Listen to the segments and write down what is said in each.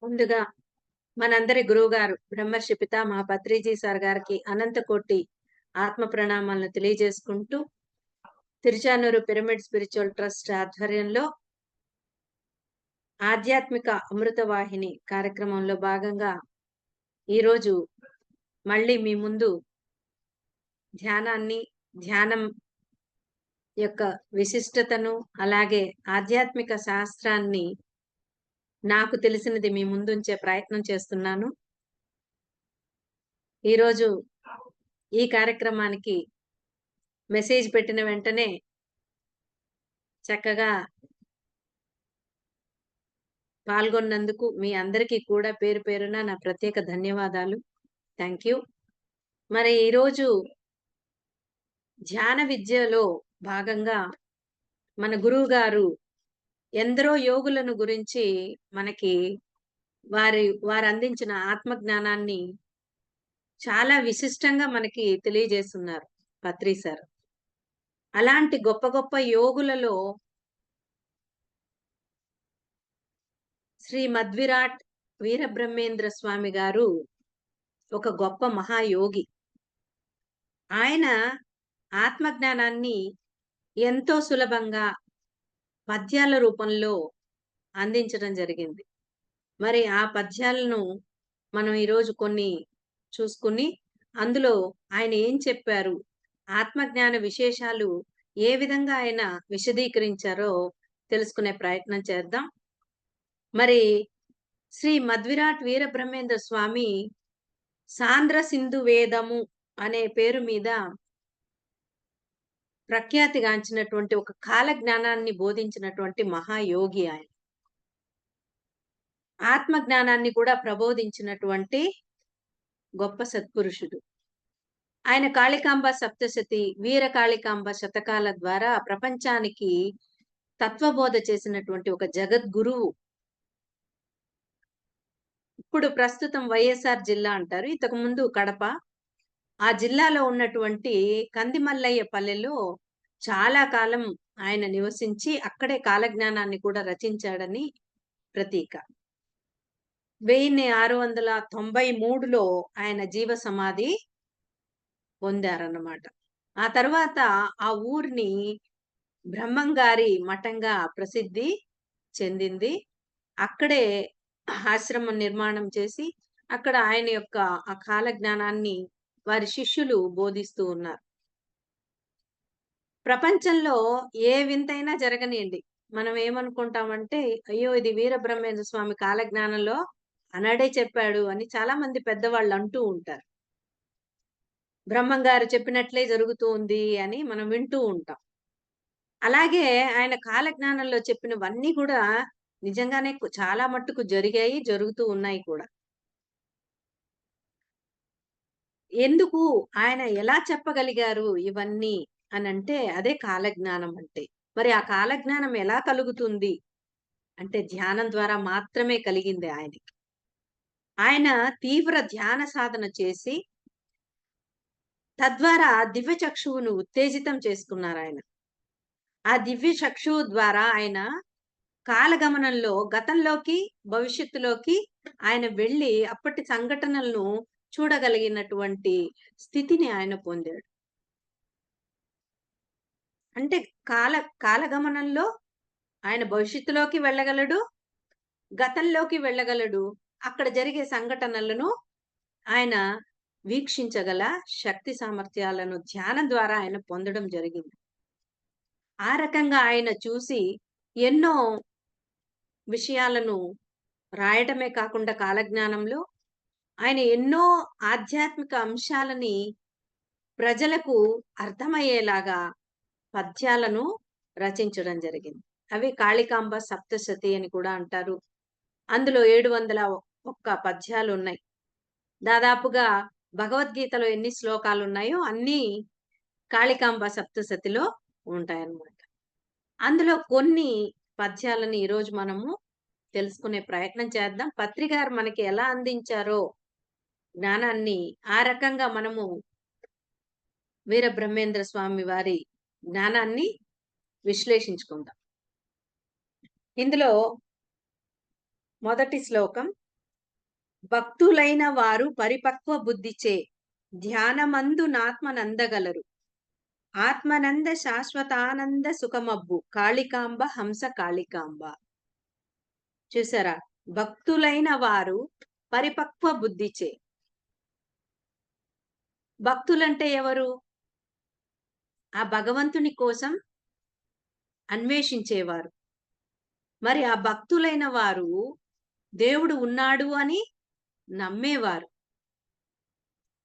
ముందుగా మనందరి గురువుగారు బ్రహ్మర్షి పితామహ పత్రిజీ సార్ గారికి అనంత కోటి ఆత్మ ప్రణామాలను తెలియజేసుకుంటూ తిరుచానూరు పిరమిడ్ స్పిరిచువల్ ట్రస్ట్ ఆధ్వర్యంలో ఆధ్యాత్మిక అమృత వాహిని కార్యక్రమంలో భాగంగా ఈరోజు మళ్ళీ మీ ముందు ధ్యానం యొక్క విశిష్టతను అలాగే ఆధ్యాత్మిక శాస్త్రాన్ని నాకు తెలిసినది మీ ముందుంచే ప్రయత్నం చేస్తున్నాను. ఈరోజు ఈ కార్యక్రమానికి మెసేజ్ పెట్టిన వెంటనే చక్కగా పాల్గొన్నందుకు మీ అందరికీ కూడా పేరు పేరున నా ప్రత్యేక ధన్యవాదాలు. Thank you. మరి ఈరోజు ధ్యాన విద్యలో భాగంగా మన గురువు గారు ఎందరో యోగులను గురించి మనకి వారు అందించిన ఆత్మ జ్ఞానాన్ని చాలా విశిష్టంగా మనకి తెలియజేస్తున్నారు పత్రి సార్. అలాంటి గొప్ప గొప్ప యోగులలో శ్రీ మధ్విరాట్ వీరబ్రహ్మేంద్ర స్వామి గారు ఒక గొప్ప మహాయోగి. ఆయన ఆత్మజ్ఞానాన్ని ఎంతో సులభంగా పద్యాల రూపంలో అందించడం జరిగింది. మరి ఆ పద్యాలను మనం ఈరోజు కొన్ని చూసుకుని అందులో ఆయన ఏం చెప్పారు, ఆత్మజ్ఞాన విశేషాలు ఏ విధంగా ఆయన విశదీకరించారో తెలుసుకునే ప్రయత్నం చేద్దాం. మరి శ్రీ మధ్విరాట్ వీరబ్రహ్మేంద్ర స్వామి సాంద్ర సింధు వేదము అనే పేరు మీద ప్రఖ్యాతిగాంచినటువంటి ఒక కాల జ్ఞానాన్ని బోధించినటువంటి మహాయోగి ఆయన. ఆత్మ జ్ఞానాన్ని కూడా ప్రబోధించినటువంటి గొప్ప సత్పురుషుడు. ఆయన కాళికాంబ సప్తశతి, వీర కాళికాంబ శతకాల ద్వారా ప్రపంచానికి తత్వబోధ చేసినటువంటి ఒక జగద్గురువు. ఇప్పుడు ప్రస్తుతం వైఎస్ఆర్ జిల్లా అంటారు, ఇంతకు ముందు కడప. ఆ జిల్లాలో ఉన్నటువంటి కందిమల్లయ్య పల్లెలో చాలా కాలం ఆయన నివసించి అక్కడే కాలజ్ఞానాన్ని కూడా రచించాడని ప్రతీక. 1693లో ఆయన జీవ సమాధి పొందారన్నమాట. ఆ తర్వాత ఆ ఊరిని బ్రహ్మంగారి మఠంగా ప్రసిద్ధి చెందింది. అక్కడే ఆశ్రమం నిర్మాణం చేసి అక్కడ ఆయన యొక్క ఆ కాల జ్ఞానాన్ని వారి శిష్యులు బోధిస్తూ ఉన్నారు. ప్రపంచంలో ఏ వింతైనా జరగనియండి, మనం ఏమనుకుంటామంటే అయ్యో ఇది వీరబ్రహ్మేంద్ర స్వామి కాలజ్ఞానంలో అనడే చెప్పాడు అని చాలా మంది పెద్దవాళ్ళు అంటూ ఉంటారు. బ్రహ్మంగారు చెప్పినట్లే జరుగుతూ ఉంది అని మనం వింటూ ఉంటాం. అలాగే ఆయన కాలజ్ఞానంలో చెప్పినవన్నీ కూడా నిజంగానే చాలా మట్టుకు జరిగాయి, జరుగుతూ ఉన్నాయి కూడా. ఎందుకు ఆయన ఎలా చెప్పగలిగారు ఇవన్నీ అనంటే అదే కాలజ్ఞానం అంటే. మరి ఆ కాలజ్ఞానం ఎలా కలుగుతుంది అంటే ధ్యానం ద్వారా మాత్రమే కలిగింది ఆయనకి. ఆయన తీవ్ర ధ్యాన సాధన చేసి తద్వారా దివ్య చక్షువును ఉత్తేజితం చేసుకున్నారాయన. ఆ దివ్య చక్షువు ద్వారా ఆయన కాలగమనంలో గతంలోకి, భవిష్యత్తులోకి ఆయన వెళ్లి అప్పటి సంఘటనలను చూడగలిగినటువంటి స్థితిని ఆయన పొందాడు. అంటే కాలగమనంలో ఆయన భవిష్యత్తులోకి వెళ్ళగలడు, గతంలోకి వెళ్ళగలడు. అక్కడ జరిగే సంఘటనలను ఆయన వీక్షించగల శక్తి సామర్థ్యాలను ధ్యానం ద్వారా ఆయన పొందడం జరిగింది. ఆ రకంగా ఆయన చూసి ఎన్నో విషయాలను రాయటమే కాకుండా కాలజ్ఞానంలో ఆయన ఎన్నో ఆధ్యాత్మిక అంశాలని ప్రజలకు అర్థమయ్యేలాగా పద్యాలను రచించడం జరిగింది. అవి కాళికాంబ సప్తశతి అని కూడా అంటారు. అందులో 701 పద్యాలున్నాయి. దాదాపుగా భగవద్గీతలో ఎన్ని శ్లోకాలున్నాయో అన్నీ కాళికాంబ సప్తశతిలో ఉంటాయన్నమాట. అందులో కొన్ని పద్యాలను ఈరోజు మనము తెలుసుకునే ప్రయత్నం చేద్దాం. పత్రి గారు మనకి ఎలా అందించారో జ్ఞానాన్ని, ఆ రకంగా మనము వీరబ్రహ్మేంద్ర స్వామి వారి జ్ఞానాన్ని విశ్లేషించుకుందాం. ఇందులో మొదటి శ్లోకం భక్తులైన వారు పరిపక్వ బుద్ధిచే ధ్యానమందు నాత్మనందగలరు. ఆత్మనంద శాశ్వతానంద సుఖమబ్బు కాళికాంబ హంస కాళికాంబ. చూసారా? భక్తులైన వారు పరిపక్వ బుద్ధిచే. భక్తులంటే ఎవరు? ఆ భగవంతుని కోసం అన్వేషించేవారు. మరి ఆ భక్తులైన వారు దేవుడు ఉన్నాడు అని నమ్మేవారు.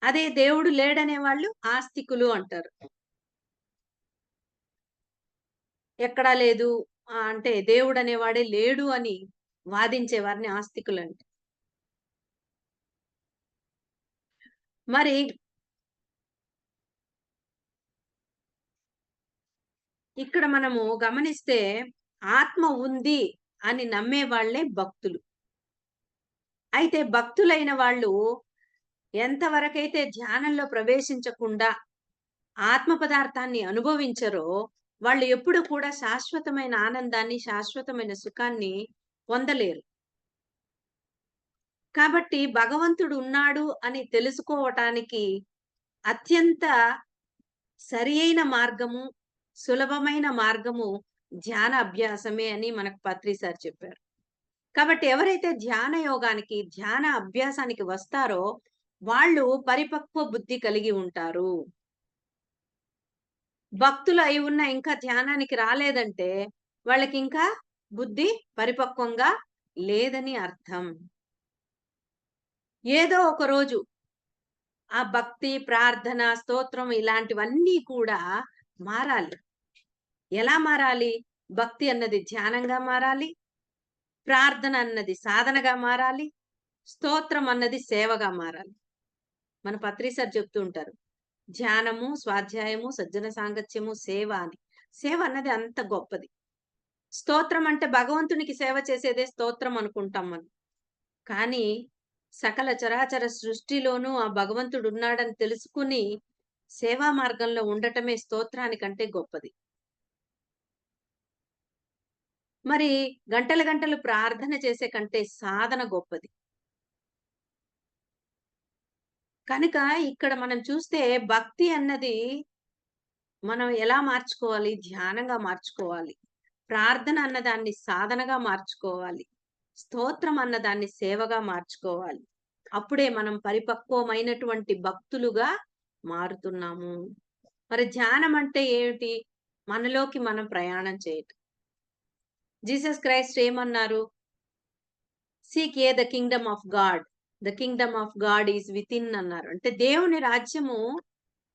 అదే దేవుడు లేడనే వాళ్ళు ఆస్తికులు అంటారు. ఎక్కడా లేదు అంటే దేవుడనేవాడే లేడు అని వాదించే వారిని ఆస్తికులంటారు. మరి ఇక్కడ మనము గమనిస్తే ఆత్మ ఉంది అని నమ్మే వాళ్ళే భక్తులు. అయితే భక్తులైన వాళ్ళు ఎంతవరకైతే ధ్యానంలో ప్రవేశించకుండా ఆత్మ పదార్థాన్ని అనుభవించరో, వాళ్ళు ఎప్పుడు కూడా శాశ్వతమైన ఆనందాన్ని, శాశ్వతమైన సుఖాన్ని పొందలేరు. కాబట్టి భగవంతుడు ఉన్నాడు అని తెలుసుకోవటానికి అత్యంత సరియైన మార్గము, సులభమైన మార్గము ధ్యాన అభ్యాసమే అని మనకు పత్రి సార్ చెప్పారు. కాబట్టి ఎవరైతే ధ్యాన యోగానికి, ధ్యాన అభ్యాసానికి వస్తారో వాళ్ళు పరిపక్వ బుద్ధి కలిగి ఉంటారు. భక్తులు అయి ఉన్న ఇంకా ధ్యానానికి రాలేదంటే వాళ్ళకింకా బుద్ధి పరిపక్వంగా లేదని అర్థం. ఏదో ఒక రోజు ఆ భక్తి, ప్రార్థన, స్తోత్రం ఇలాంటివన్నీ కూడా మారాలి. ఎలా మారాలి? భక్తి అన్నది ధ్యానంగా మారాలి. ప్రార్థన అన్నది సాధనగా మారాలి. స్తోత్రం అన్నది సేవగా మారాలి. మన పత్రి సార్ చెప్తూ ఉంటారు. ధ్యానము, స్వాధ్యాయము, సజ్జన సాంగత్యము, సేవ అని. సేవ అన్నది అంత గొప్పది. స్తోత్రం అంటే భగవంతునికి సేవ చేసేదే స్తోత్రం అనుకుంటాం మనం. కానీ సకల చరాచర సృష్టిలోనూ ఆ భగవంతుడున్నాడని తెలుసుకుని సేవా మార్గంలో ఉండటమే స్తోత్రానికంటే గొప్పది. మరి గంటలు గంటలు ప్రార్థన చేసే కంటే సాధన గొప్పది. కనుక ఇక్కడ మనం చూస్తే భక్తి అన్నది మనం ఎలా మార్చుకోవాలి? ధ్యానంగా మార్చుకోవాలి. ప్రార్థన అన్నదాన్ని సాధనగా మార్చుకోవాలి. స్తోత్రం అన్నదాన్ని సేవగా మార్చుకోవాలి. అప్పుడే మనం పరిపక్వమైనటువంటి భక్తులుగా మారుతున్నాము. మరి ధ్యానం అంటే ఏమిటి? మనలోకి మనం ప్రయాణం చేయటం. జీసస్ క్రైస్ట్ ఏమన్నారు? Seek ye the Kingdom of God. The Kingdom of God is within అన్నారు. అంటే దేవుని రాజ్యము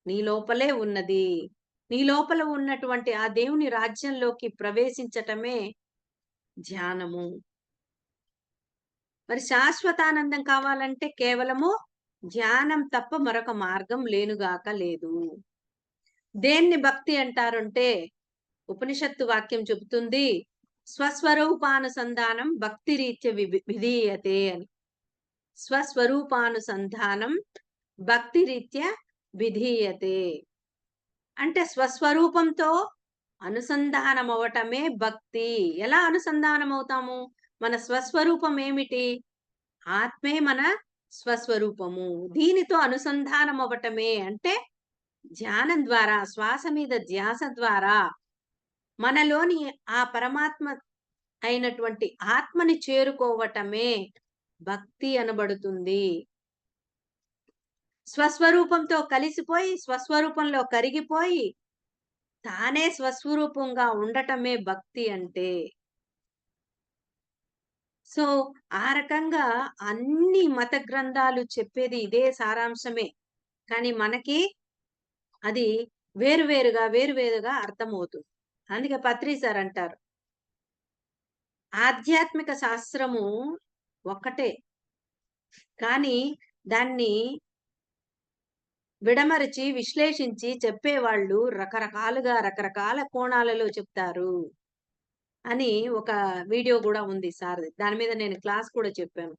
నీ లోపలే ఉన్నది. నీ లోపల ఉన్నటువంటి ఆ దేవుని రాజ్యంలోకి ప్రవేశించటమే ధ్యానము. మరి శాశ్వతానందం కావాలంటే కేవలము ధ్యానం తప్ప మరొక మార్గం లేనుగాక లేదు. దేన్ని భక్తి అంటారంటే ఉపనిషత్తు వాక్యం చెబుతుంది స్వస్వరూపానుసంధానం భక్తిరీత్య విధీయతే అని. స్వస్వరూపానుసంధానం భక్తిరీత్యా విధీయతే. అంటే స్వస్వరూపంతో అనుసంధానం అవ్వటమే భక్తి. ఎలా అనుసంధానం అవుతాము? మన స్వస్వరూపం ఏమిటి? ఆత్మే మన స్వస్వరూపము. దీనితో అనుసంధానం అవ్వటమే అంటే ధ్యానం ద్వారా, శ్వాస మీద ధ్యాస ద్వారా మనలోని ఆ పరమాత్మ అయినటువంటి ఆత్మని చేరుకోవటమే భక్తి అనబడుతుంది. స్వస్వరూపంతో కలిసిపోయి, స్వస్వరూపంలో కరిగిపోయి, తానే స్వస్వరూపంగా ఉండటమే భక్తి అంటే. సో, ఆ రకంగా అన్ని మత గ్రంథాలు చెప్పేది ఇదే సారాంశమే. కానీ మనకి అది వేరువేరుగా అర్థమవుతుంది. అందుకే పత్రి సార్ అంటారు. ఆధ్యాత్మిక శాస్త్రము ఒక్కటే. కానీ దాన్ని విడమరిచి, విశ్లేషించి చెప్పేవాళ్ళు రకరకాలుగా, రకరకాల కోణాలలో చెప్తారు అని ఒక వీడియో గూడా ఉంది సార్‌ది. దాని మీద నేను క్లాస్ కూడా చెప్పాను.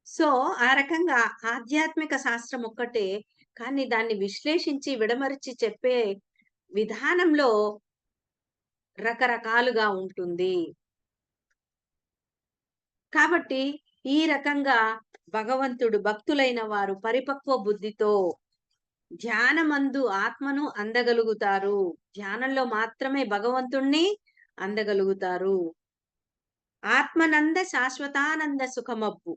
సో, ఆ రకంగా ఆధ్యాత్మిక శాస్త్రం ఒక్కటే. కానీ దాన్ని విశ్లేషించి, విడమరిచి చెప్పే విధానంలో రకరకాలుగా ఉంటుంది. కాబట్టి ఈ రకంగా భగవంతుడు భక్తులైన వారు పరిపక్వ బుద్ధితో ధ్యానమందు ఆత్మను అందగలుగుతారు. ధ్యానంలో మాత్రమే భగవంతుణ్ణి అందగలుగుతారు. ఆత్మనంద శాశ్వతానంద సుఖమబ్బు.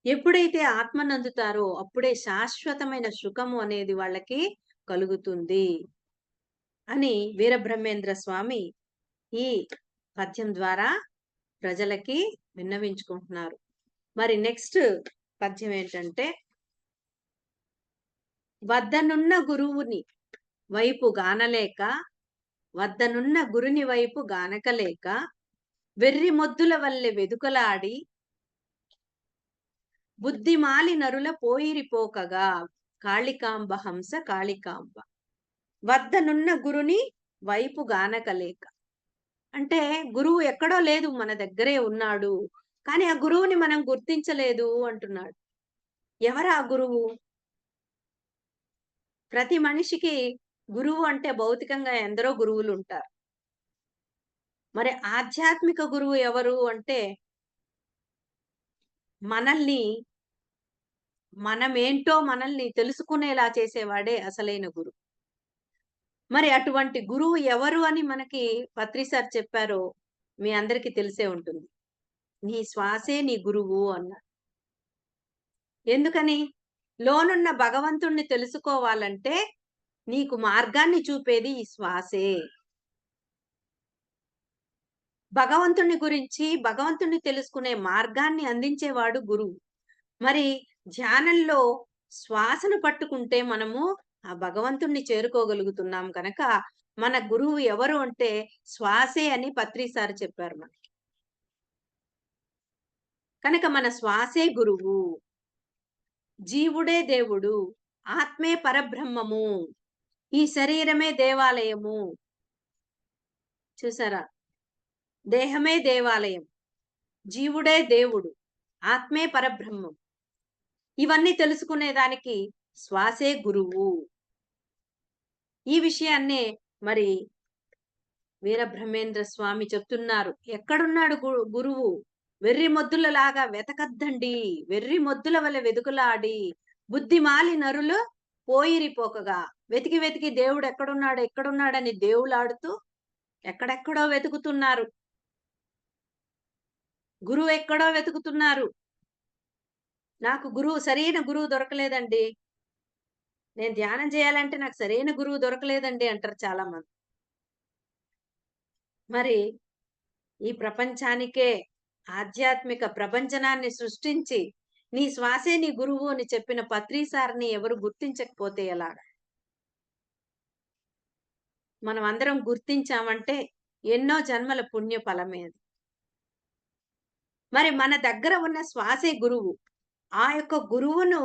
ఎప్పుడైతే ఆత్మనందుతారో అప్పుడే శాశ్వతమైన సుఖము అనేది వాళ్ళకి కలుగుతుంది అని వీరబ్రహ్మేంద్ర స్వామి ఈ పద్యం ద్వారా ప్రజలకి విన్నవించుకుంటున్నారు. మరి నెక్స్ట్ పద్యం ఏంటంటే, వద్దనున్న గురువుని వైపు గానలేక, వద్దనున్న గురుని వైపు గానకలేక, వెర్రి మొద్దుల వల్లె వెదుకలాడి, బుద్ధిమాలి నరుల పోయిరిపోకగా, కాళికాంబ హంస కాళికాంబ. వద్దనున్న గురుని వైపు గానకలేక. అంటే గురువు ఎక్కడో లేదు, మన దగ్గరే ఉన్నాడు. కానీ ఆ గురువుని మనం గుర్తించలేదు అంటున్నాడు. ఎవరా గురువు? ప్రతి మనిషికి గురువు అంటే భౌతికంగా ఎందరో గురువులుంటారు. మరి ఆధ్యాత్మిక గురువు ఎవరు అంటే, మనల్ని మనమేంటో మనల్ని తెలుసుకునేలా చేసేవాడే అసలైన గురువు. మరి అటువంటి గురువు ఎవరు అని మనకి పత్రి సార్ చెప్పారో మీ అందరికీ తెలిసే ఉంటుంది. నీ శ్వాసే నీ గురువు అన్నారు. ఎందుకని? లోనున్న భగవంతుణ్ణి తెలుసుకోవాలంటే నీకు మార్గాన్ని చూపేది ఈ శ్వాసే. భగవంతుని గురించి, భగవంతుని తెలుసుకునే మార్గాన్ని అందించేవాడు గురువు. మరి ధ్యానంలో శ్వాసను పట్టుకుంటే మనము ఆ భగవంతుణ్ణి చేరుకోగలుగుతున్నాం కనుక, మన గురువు ఎవరు అంటే శ్వాసే అని పత్రి సార్ చెప్పారు మనకి. కనుక మన శ్వాసే గురువు. జీవుడే దేవుడు. ఆత్మే పరబ్రహ్మము. ఈ శరీరమే దేవాలయము. చూసారా? దేహమే దేవాలయం. జీవుడే దేవుడు. ఆత్మే పరబ్రహ్మం. ఇవన్నీ తెలుసుకునేదానికి శ్వాసే గురువు. ఈ విషయాన్నే మరి వీరబ్రహ్మేంద్ర స్వామి చెప్తున్నారు. ఎక్కడున్నాడు గురువు? వెర్రి మొద్దులలాగా వెతకద్దండి. వెర్రి మొద్దుల వలె వెదుకులాడి, బుద్ధిమాలి నరులు పోయిరిపోకగా. వెతికి వెతికి దేవుడు ఎక్కడున్నాడు, ఎక్కడున్నాడని దేవులాడుతూ ఎక్కడెక్కడో వెతుకుతున్నారు. గురువు ఎక్కడో వెతుకుతున్నారు. నాకు సరైన గురువు దొరకలేదండి. నేను ధ్యానం చేయాలంటే నాకు సరైన గురువు దొరకలేదండి అంటారు చాలా మంది. మరి ఈ ప్రపంచానికే ఆధ్యాత్మిక ప్రపంచనాన్ని సృష్టించి, నీ శ్వాసే నీ గురువు అని చెప్పిన పత్రి సార్‌ని ఎవరు గుర్తించకపోతే ఎలాగా? మనం అందరం గుర్తించామంటే ఎన్నో జన్మల పుణ్య ఫలమే అది. మరి మన దగ్గర ఉన్న శ్వాసే గురువు. ఆ యొక్క గురువును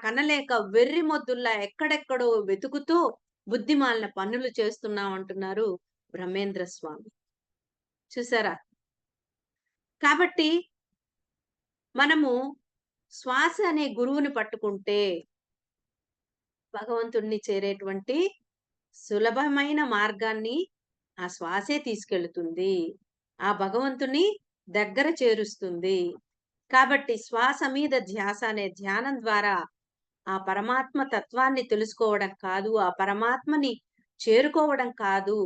కనలేక వెర్రి మొద్దుల్లా ఎక్కడెక్కడో వెతుకుతూ బుద్ధిమాలిన పనులు చేస్తున్నాం అంటున్నారు బ్రహ్మేంద్ర స్వామి. చూసారా? కాబట్టి మనము శ్వాస అనే గురువుని పట్టుకుంటే భగవంతుడిని చేరేటువంటి సులభమైన మార్గాన్ని ఆ శ్వాసే తీసుకెళ్తుంది. ఆ భగవంతుని దగ్గర చేరుస్తుంది. కాబట్టి శ్వాస మీద ధ్యాస అనే ధ్యానం ద్వారా ఆ పరమాత్మ తత్వాన్ని తెలుసుకోవడం కాదు, ఆ పరమాత్మని చేరుకోవడం కాదు,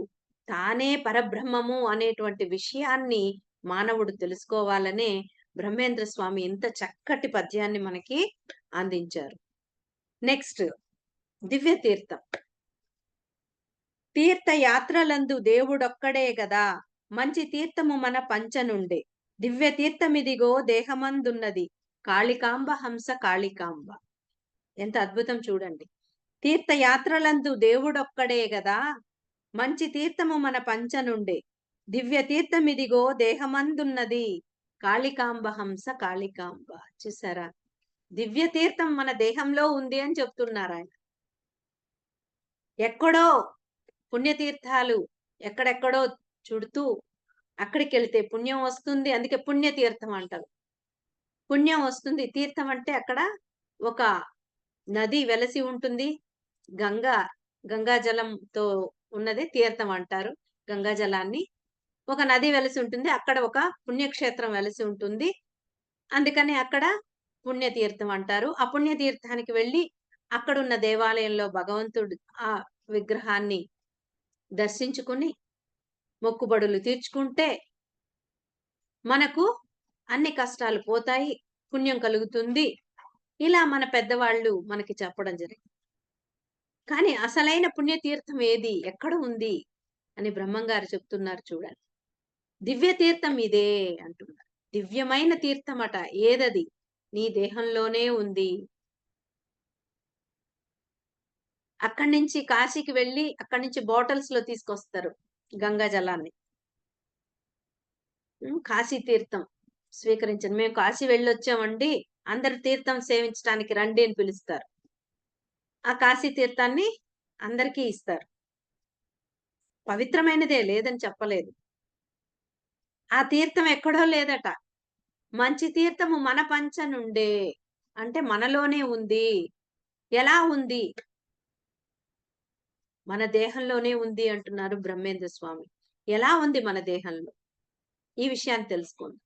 తానే పరబ్రహ్మము అనేటువంటి విషయాన్ని మానవుడు తెలుసుకోవాలనే బ్రహ్మేంద్ర స్వామి ఇంత చక్కటి పద్యాన్ని మనకి అందించారు. నెక్స్ట్ దివ్య తీర్థం. తీర్థయాత్రలందు దేవుడొక్కడే గదా! మంచి తీర్థము మన పంచనుండే. దివ్య తీర్థమిదిగో దేహమందున్నది. కాళికాంబ హంస కాళికాంబ. ఎంత అద్భుతం చూడండి. తీర్థయాత్రలందు దేవుడొక్కడే గదా! మంచి తీర్థము మన పంచనుండే. దివ్య తీర్థమిదిగో దేహమందున్నది. కాళికాంబ హంస కాళికాంబ. చూసారా? దివ్య తీర్థం మన దేహంలో ఉంది అని చెప్తున్నారాయన. ఎక్కడో పుణ్యతీర్థాలు ఎక్కడెక్కడో చుడుతూ అక్కడికెళ్తే పుణ్యం వస్తుంది. అందుకే పుణ్యతీర్థం అంటారు. పుణ్యం వస్తుంది. తీర్థం అంటే అక్కడ ఒక నది వెలసి ఉంటుంది. గంగా, గంగా జలంతో ఉన్నదే తీర్థం అంటారు. గంగా జలాన్ని ఒక నది వెలిసి ఉంటుంది. అక్కడ ఒక పుణ్యక్షేత్రం వెలిసి ఉంటుంది. అందుకని అక్కడ పుణ్యతీర్థం అంటారు. ఆ పుణ్యతీర్థానికి వెళ్లి అక్కడున్న దేవాలయంలో భగవంతుడు ఆ విగ్రహాన్ని దర్శించుకుని మొక్కుబడులు తీర్చుకుంటే మనకు అన్ని కష్టాలు పోతాయి. పుణ్యం కలుగుతుంది. ఇలా మన పెద్దవాళ్ళు మనకి చెప్పడం జరిగింది. కానీ అసలైన పుణ్యతీర్థం ఏది? ఎక్కడ ఉంది? అని బ్రహ్మంగారు చెప్తున్నారు చూడండి. దివ్య తీర్థం ఇదే అంటున్నారు. దివ్యమైన తీర్థమట. ఏదది? నీ దేహంలోనే ఉంది. అక్కడి నుంచి కాశీకి వెళ్లి అక్కడి నుంచి బాటిల్స్‌లో తీసుకొస్తారు గంగా జలాన్ని. కాశీ తీర్థం స్వీకరించండి. మేము కాశీ వెళ్ళొచ్చామండి. అందరూ తీర్థం సేవించడానికి రండి అని పిలుస్తారు. ఆ కాశీ తీర్థాన్ని అందరికీ ఇస్తారు. పవిత్రమైనదే లేదని చెప్పలేదు. ఆ తీర్థం ఎక్కడో లేదట. మంచి తీర్థము మన పంచనుండే. అంటే మనలోనే ఉంది. ఎలా ఉంది? మన దేహంలోనే ఉంది అంటున్నారు బ్రహ్మేంద్ర స్వామి. ఎలా ఉంది మన దేహంలో? ఈ విషయాన్ని తెలుసుకోండి.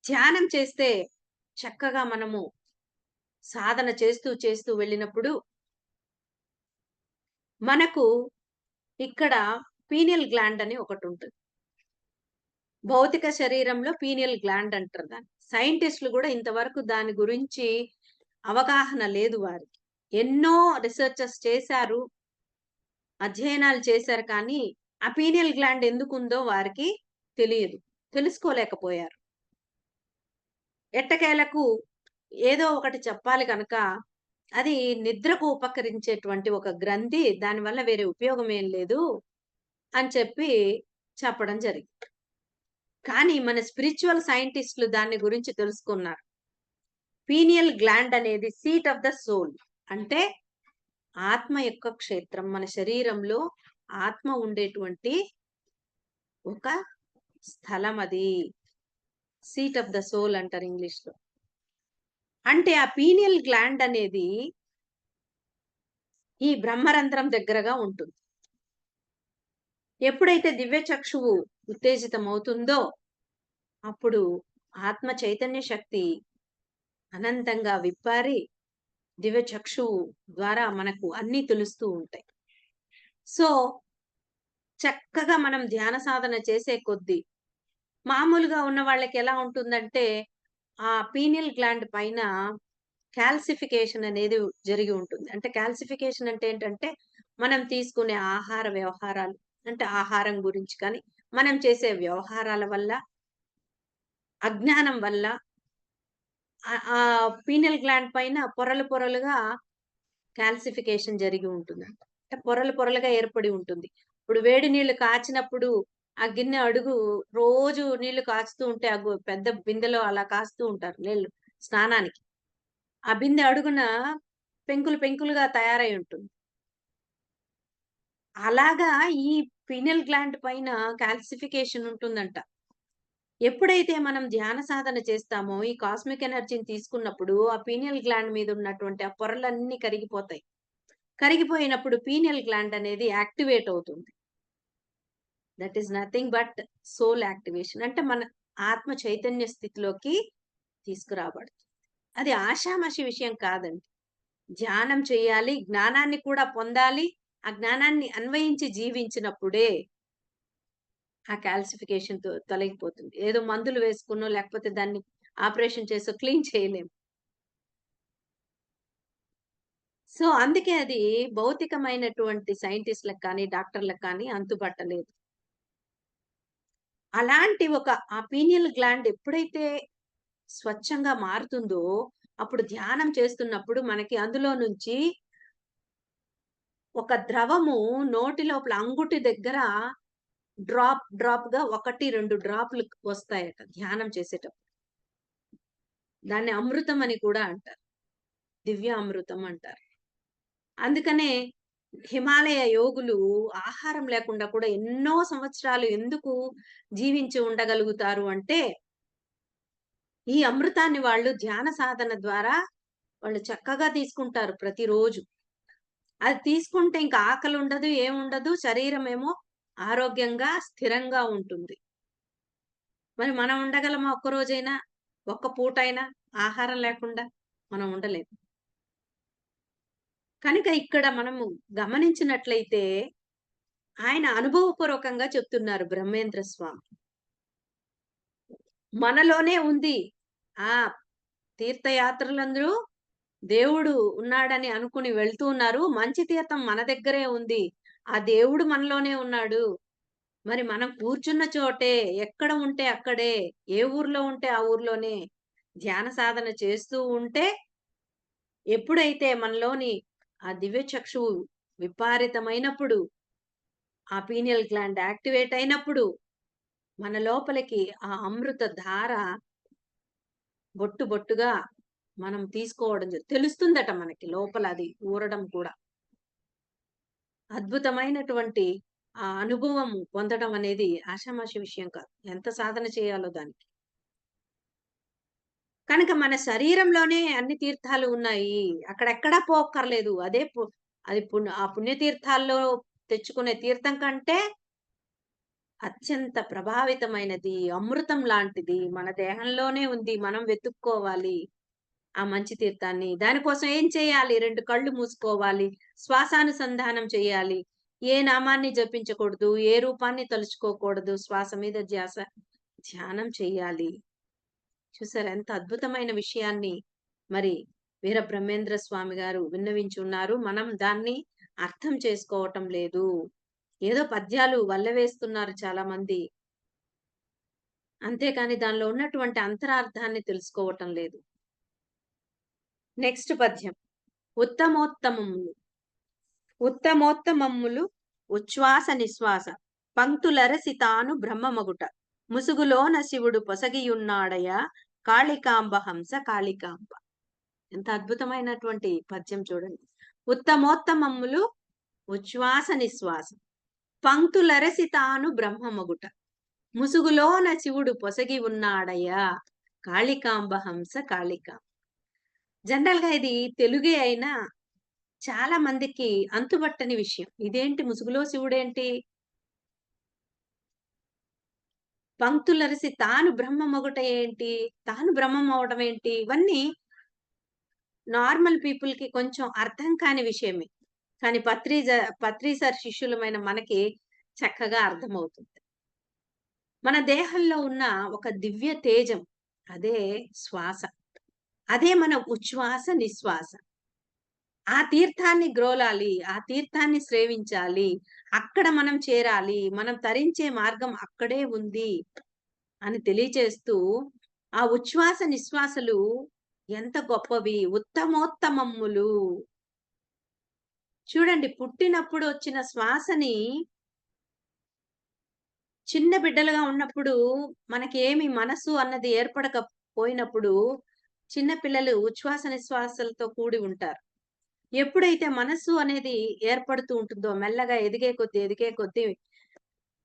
ధ్యానం చేస్తే చక్కగా మనము సాధన చేస్తూ చేస్తూ వెళ్ళినప్పుడు మనకు ఇక్కడ పీనియల్ గ్లాండ్ అని ఒకటుంటుంది. భౌతిక శరీరంలో పీనియల్ గ్లాండ్ అంటారు దాన్ని. సైంటిస్టులు గూడా ఇంతవరకు దాని గురించి అవగాహన లేదు వారికి. ఎన్నో రిసర్చెస్ చేశారు. అధ్యయనాలు చేశారు కానీ, ఆ పీనియల్ గ్లాండ్ ఎందుకుందో వారికి తెలియదు. తెలుసుకోలేకపోయారు. ఎట్టకేలకు ఏదో ఒకటి చెప్పాలి గనక, అది నిద్రకు ఉపకరించేటువంటి ఒక గ్రంథి. దానివల్ల వేరే ఉపయోగం ఏం లేదు అని చెప్పి చెప్పడం జరిగింది. కానీ మన స్పిరిచ్యువల్ సైంటిస్టులు దాని గురించి తెలుసుకున్నారు. పీనియల్ గ్లాండ్ అనేది సీట్ ఆఫ్ ద సోల్. అంటే ఆత్మ యొక్క క్షేత్రం. మన శరీరంలో ఆత్మ ఉండేటువంటి ఒక స్థలం అది. సీట్ ఆఫ్ ద సోల్ అంటారు ఇంగ్లీష్‌లో. అంటే ఆ పీనియల్ గ్లాండ్ అనేది ఈ బ్రహ్మరంధ్రం దగ్గరగా ఉంటుంది. ఎప్పుడైతే దివ్య చక్షువు ఉత్తేజితమవుతుందో, అప్పుడు ఆత్మ చైతన్య శక్తి అనంతంగా విప్పారి దివ్య చక్షువు ద్వారా మనకు అన్నీ తెలుస్తూ ఉంటాయి. సో, చక్కగా మనం ధ్యాన సాధన చేసే కొద్దీ మామూలుగా ఉన్న వాళ్ళకి ఎలా ఉంటుందంటే, ఆ పీనియల్ గ్లాండ్ పైన కాల్సిఫికేషన్ అనేది జరిగి ఉంటుంది. అంటే కాల్సిఫికేషన్ అంటే ఏంటంటే, మనం తీసుకునే ఆహార వ్యవహారాలు అంటే ఆహారం గురించి కానీ, మనం చేసే వ్యవహారాల వల్ల, అజ్ఞానం వల్ల పీనియల్ గ్లాండ్ పైన పొరలు పొరలుగా కాల్సిఫికేషన్ జరిగి ఉంటుందంట. అంటే పొరలు పొరలుగా ఏర్పడి ఉంటుంది. ఇప్పుడు వేడి నీళ్లు కాచినప్పుడు ఆ గిన్నె అడుగు రోజు నీళ్లు కాచుతూ ఉంటే పెద్ద బిందెలో అలా కాస్తూ ఉంటారు నీళ్లు స్నానానికి. ఆ బిందె అడుగున పెంకులు పెంకులుగా తయారై ఉంటుంది. అలాగా ఈ పీనియల్ గ్లాండ్ పైన కాల్సిఫికేషన్ ఉంటుందంట. ఎప్పుడైతే మనం ధ్యాన సాధన చేస్తామో, ఈ కాస్మిక్ ఎనర్జీని తీసుకున్నప్పుడు ఆ పీనియల్ గ్లాండ్ మీద ఉన్నటువంటి ఆ పొరలన్నీ కరిగిపోతాయి. కరిగిపోయినప్పుడు పీనియల్ గ్లాండ్ అనేది యాక్టివేట్ అవుతుంది. That is nothing but soul activation. అంటే మన ఆత్మ చైతన్య స్థితిలోకి తీసుకురాబడుతుంది. అది ఆషామాషి విషయం కాదండి. ధ్యానం చేయాలి, జ్ఞానాన్ని కూడా పొందాలి. ఆ జ్ఞానాన్ని అన్వయించి జీవించినప్పుడే ఆ కాల్సిఫికేషన్ తొలగిపోతుంది. ఏదో మందులు వేసుకునో, లేకపోతే దాన్ని ఆపరేషన్ చేసో క్లీన్ చేయలేం. సో, అందుకే అది భౌతికమైనటువంటి సైంటిస్ట్‌లకు కానీ, డాక్టర్‌లకు కానీ అంతుబట్టలేదు. అలాంటి ఒక ఆ పీనియల్ గ్లాండ్ ఎప్పుడైతే స్వచ్ఛంగా మారుతుందో, అప్పుడు ధ్యానం చేస్తున్నప్పుడు మనకి అందులో నుంచి ఒక ద్రవము నోటి లోపల అంగుటి దగ్గర డ్రాప్‌గా 1, 2 డ్రాప్‌లు వస్తాయట ధ్యానం చేసేటప్పుడు. దాన్ని అమృతం అని కూడా అంటారు. దివ్య అమృతం అంటారు. అందుకనే హిమాలయ యోగులు ఆహారం లేకుండా కూడా ఎన్నో సంవత్సరాలు ఎందుకు జీవించి ఉండగలుగుతారు అంటే, ఈ అమృతాన్ని వాళ్ళు ధ్యాన సాధన ద్వారా వాళ్ళు చక్కగా తీసుకుంటారు ప్రతిరోజు. అది తీసుకుంటే ఇంక ఆకలుండదు, ఏముండదు. శరీరమేమో ఆరోగ్యంగా, స్థిరంగా ఉంటుంది. మరి మనం ఉండగలమా ఒక్క రోజైనా? ఒక్క పూటైనా ఆహారం లేకుండా? మనం ఉండలేం. కనుక ఇక్కడ మనము గమనించినట్లయితే ఆయన అనుభవపూర్వకంగా చెప్తున్నారు బ్రహ్మేంద్ర స్వామి. మనలోనే ఉంది. ఆ! తీర్థయాత్రలందరూ దేవుడు ఉన్నాడని అనుకుని వెళ్తూ ఉన్నారు. మంచి తీర్థం మన దగ్గరే ఉంది. ఆ దేవుడు మనలోనే ఉన్నాడు. మరి మనం కూర్చున్న చోటే, ఎక్కడ ఉంటే అక్కడే, ఏ ఊర్లో ఉంటే ఆ ఊర్లోనే ధ్యాన సాధన చేస్తూ ఉంటే, ఎప్పుడైతే మనలోని ఆ దివ్య చక్షువు విపరీతమైనప్పుడు, ఆ పీనియల్ గ్లాండ్ యాక్టివేట్ అయినప్పుడు, మన లోపలికి ఆ అమృత ధార బొట్టు బొట్టుగా మనం తీసుకోవడం తెలుస్తుందట మనకి లోపల అది ఊరడం కూడా. అద్భుతమైనటువంటి ఆ అనుభవం పొందడం అనేది ఆషామాషి విషయం కాదు. ఎంత సాధన చేయాలో దానికి. కనుక మన శరీరంలోనే అన్ని తీర్థాలు ఉన్నాయి. అక్కడెక్కడా పోక్కర్లేదు. అదే అది ఆ పుణ్యతీర్థాల్లో తెచ్చుకునే తీర్థం కంటే అత్యంత ప్రభావితమైనది, అమృతం లాంటిది. మన దేహంలోనే ఉంది. మనం వెతుక్కోవాలి ఆ మంచి తీర్థాన్ని. దానికోసం ఏం చేయాలి? 2 కళ్ళు మూసుకోవాలి. శ్వాసానుసంధానం చేయాలి. ఏ నామాన్ని జపించకూడదు. ఏ రూపాన్ని తలుచుకోకూడదు. శ్వాస మీద ధ్యాస ధ్యానం చెయ్యాలి. చూసారా ఎంత అద్భుతమైన విషయాన్ని మరి వీర బ్రహ్మేంద్ర స్వామి గారు విన్నవించున్నారు. మనం దాన్ని అర్థం చేసుకోవటం లేదు. ఏదో పద్యాలు వల్లెవేస్తున్నారు చాలా మంది. అంతేకాని దానిలో ఉన్నటువంటి అంతరార్థాన్ని తెలుసుకోవటం లేదు. నెక్స్ట్ పద్యం. ఉత్తమోత్తమములు. ఉత్తమోత్తమమ్ములు ఉచ్ఛ్వాస నిశ్వాస పంక్తులరసి తాను బ్రహ్మమగుట. ముసుగులోన శివుడు పొసగియున్నాడయ కాళికాంబ హంస కాళికాంబ. ఎంత అద్భుతమైనటువంటి పద్యం చూడండి. ఉత్తమోత్తమమ్ములు ఉచ్ఛ్వాస నిశ్వాస పంక్తులరసి తాను బ్రహ్మమగుట. ముసుగులోన శివుడు పొసగి ఉన్నాడయ్యా కాళికాంబ హంస కాళికాంబ. జనరల్ గా ఇది తెలుగే అయినా చాలా మందికి అంతుబట్టని విషయం. ఇదేంటి ముసుగులో శివుడేంటి? పంక్తులరిసి తాను బ్రహ్మమొగట ఏంటి? తాను బ్రహ్మం అవ్వడం ఏంటి? ఇవన్నీ నార్మల్ పీపుల్‌కి కొంచెం అర్థం కాని విషయమే. కానీ పత్రిసార్ శిష్యులమైన మనకి చక్కగా అర్థమవుతుంది. మన దేహంలో ఉన్న ఒక దివ్య తేజం అదే శ్వాస. అదే మన ఉచ్ఛ్వాస, నిశ్వాస. ఆ తీర్థాన్ని గ్రోలాలి. ఆ తీర్థాన్ని సేవించాలి. అక్కడ మనం చేరాలి. మనం తరించే మార్గం అక్కడే ఉంది అని తెలియచేస్తూ, ఆ ఉచ్ఛ్వాస, నిశ్వాసలు ఎంత గొప్పవి. ఉత్తమోత్తమమ్ములు. చూడండి పుట్టినప్పుడు వచ్చిన శ్వాసని చిన్న బిడ్డలుగా ఉన్నప్పుడు మనకి ఏమి మనసు అన్నది ఏర్పడకపోయినప్పుడు చిన్న పిల్లలు ఉచ్ఛ్వాస, నిశ్వాసాలతో కూడి ఉంటారు. ఎప్పుడైతే మనస్సు అనేది ఏర్పడుతూ ఉంటుందో మెల్లగా ఎదిగే కొద్దీ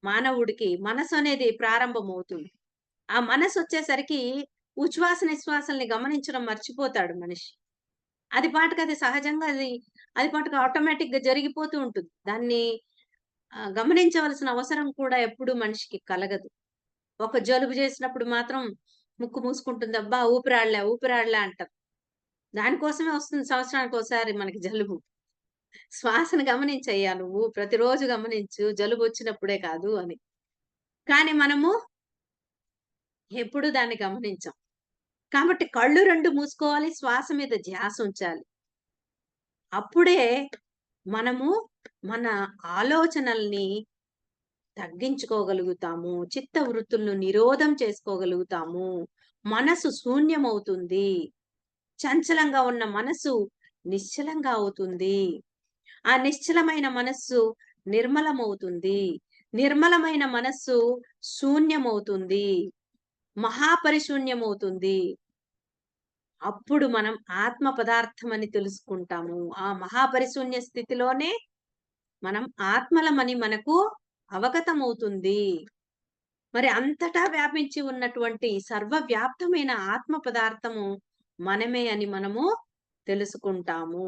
మానవుడికి మనసు అనేది ప్రారంభమవుతుంది. ఆ మనసొచ్చేసరికి ఉచ్ఛ్వాస, నిశ్వాసాల్ని గమనించడం మర్చిపోతాడు మనిషి. అది పాటకి అది సహజంగా అది పాటకి ఆటోమేటిక్‌గా జరిగిపోతూ ఉంటుంది. దాన్ని గమనించవలసిన అవసరం కూడా ఎప్పుడు మనిషికి కలగదు. ఒక జలుబు చేసినప్పుడు మాత్రం ముక్కు మూసుకుంటుంది. అబ్బా! ఊపిరాడలే అంటాం. దానికోసమే వస్తుంది సంవత్సరానికోసారి మనకి జలుబు. శ్వాసను గమనించయ్యా నువ్వు. ప్రతిరోజు గమనించు. జలుబొచ్చినప్పుడే కాదు అని. కానీ మనము ఎప్పుడు దాన్ని గమనించం. కాబట్టి కళ్ళు 2 మూసుకోవాలి. శ్వాస మీద ధ్యాసుంచాలి. అప్పుడే మనము మన ఆలోచనల్ని తగ్గించుకోగలుగుతాము. చిత్త వృత్తులను నిరోధం చేసుకోగలుగుతాము. మనసు శూన్యమవుతుంది. చంచలంగా ఉన్న మనసు నిశ్చలంగా అవుతుంది. ఆ నిశ్చలమైన మనస్సు నిర్మలమవుతుంది. నిర్మలమైన మనస్సు శూన్యమవుతుంది. మహాపరిశూన్యమవుతుంది. అప్పుడు మనం ఆత్మ పదార్థం అని తెలుసుకుంటాము. ఆ మహాపరిశూన్య స్థితిలోనే మనం ఆత్మలమని మనకు అవగతమవుతుంది. మరి అంతటా వ్యాపించి ఉన్నటువంటి సర్వవ్యాప్తమైన ఆత్మ పదార్థము మనమే అని మనము తెలుసుకుంటాము.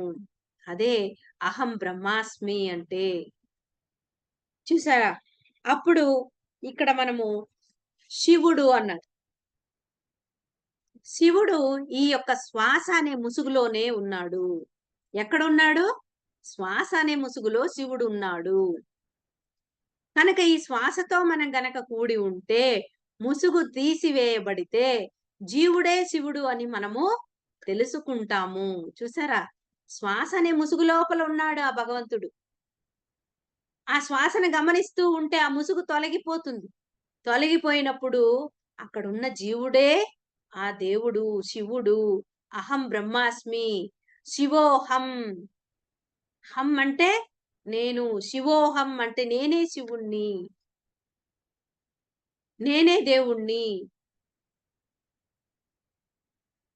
అదే అహం బ్రహ్మాస్మి అంటే. చూసారా? అప్పుడు ఇక్కడ మనము శివుడు అన్నాడు. శివుడు ఈ యొక్క శ్వాస అనే ముసుగులోనే ఉన్నాడు. ఎక్కడున్నాడు? శ్వాస అనే ముసుగులో శివుడున్నాడు. కనుక ఈ శ్వాసతో మనం గనక కూడి ఉంటే, ముసుగు తీసివేయబడితే, జీవుడే శివుడు అని మనము తెలుసుకుంటాము. చూసారా? శ్వాస అనే ముసుగు లోపల ఉన్నాడు ఆ భగవంతుడు. ఆ శ్వాసను గమనిస్తూ ఉంటే ఆ ముసుగు తొలగిపోతుంది. తొలగిపోయినప్పుడు అక్కడున్న జీవుడే ఆ దేవుడు, శివుడు. అహం బ్రహ్మాస్మి, శివోహం. హం అంటే నేను, శివోహం అంటే నేనే శివుణ్ణి. నేనే దేవుణ్ణి.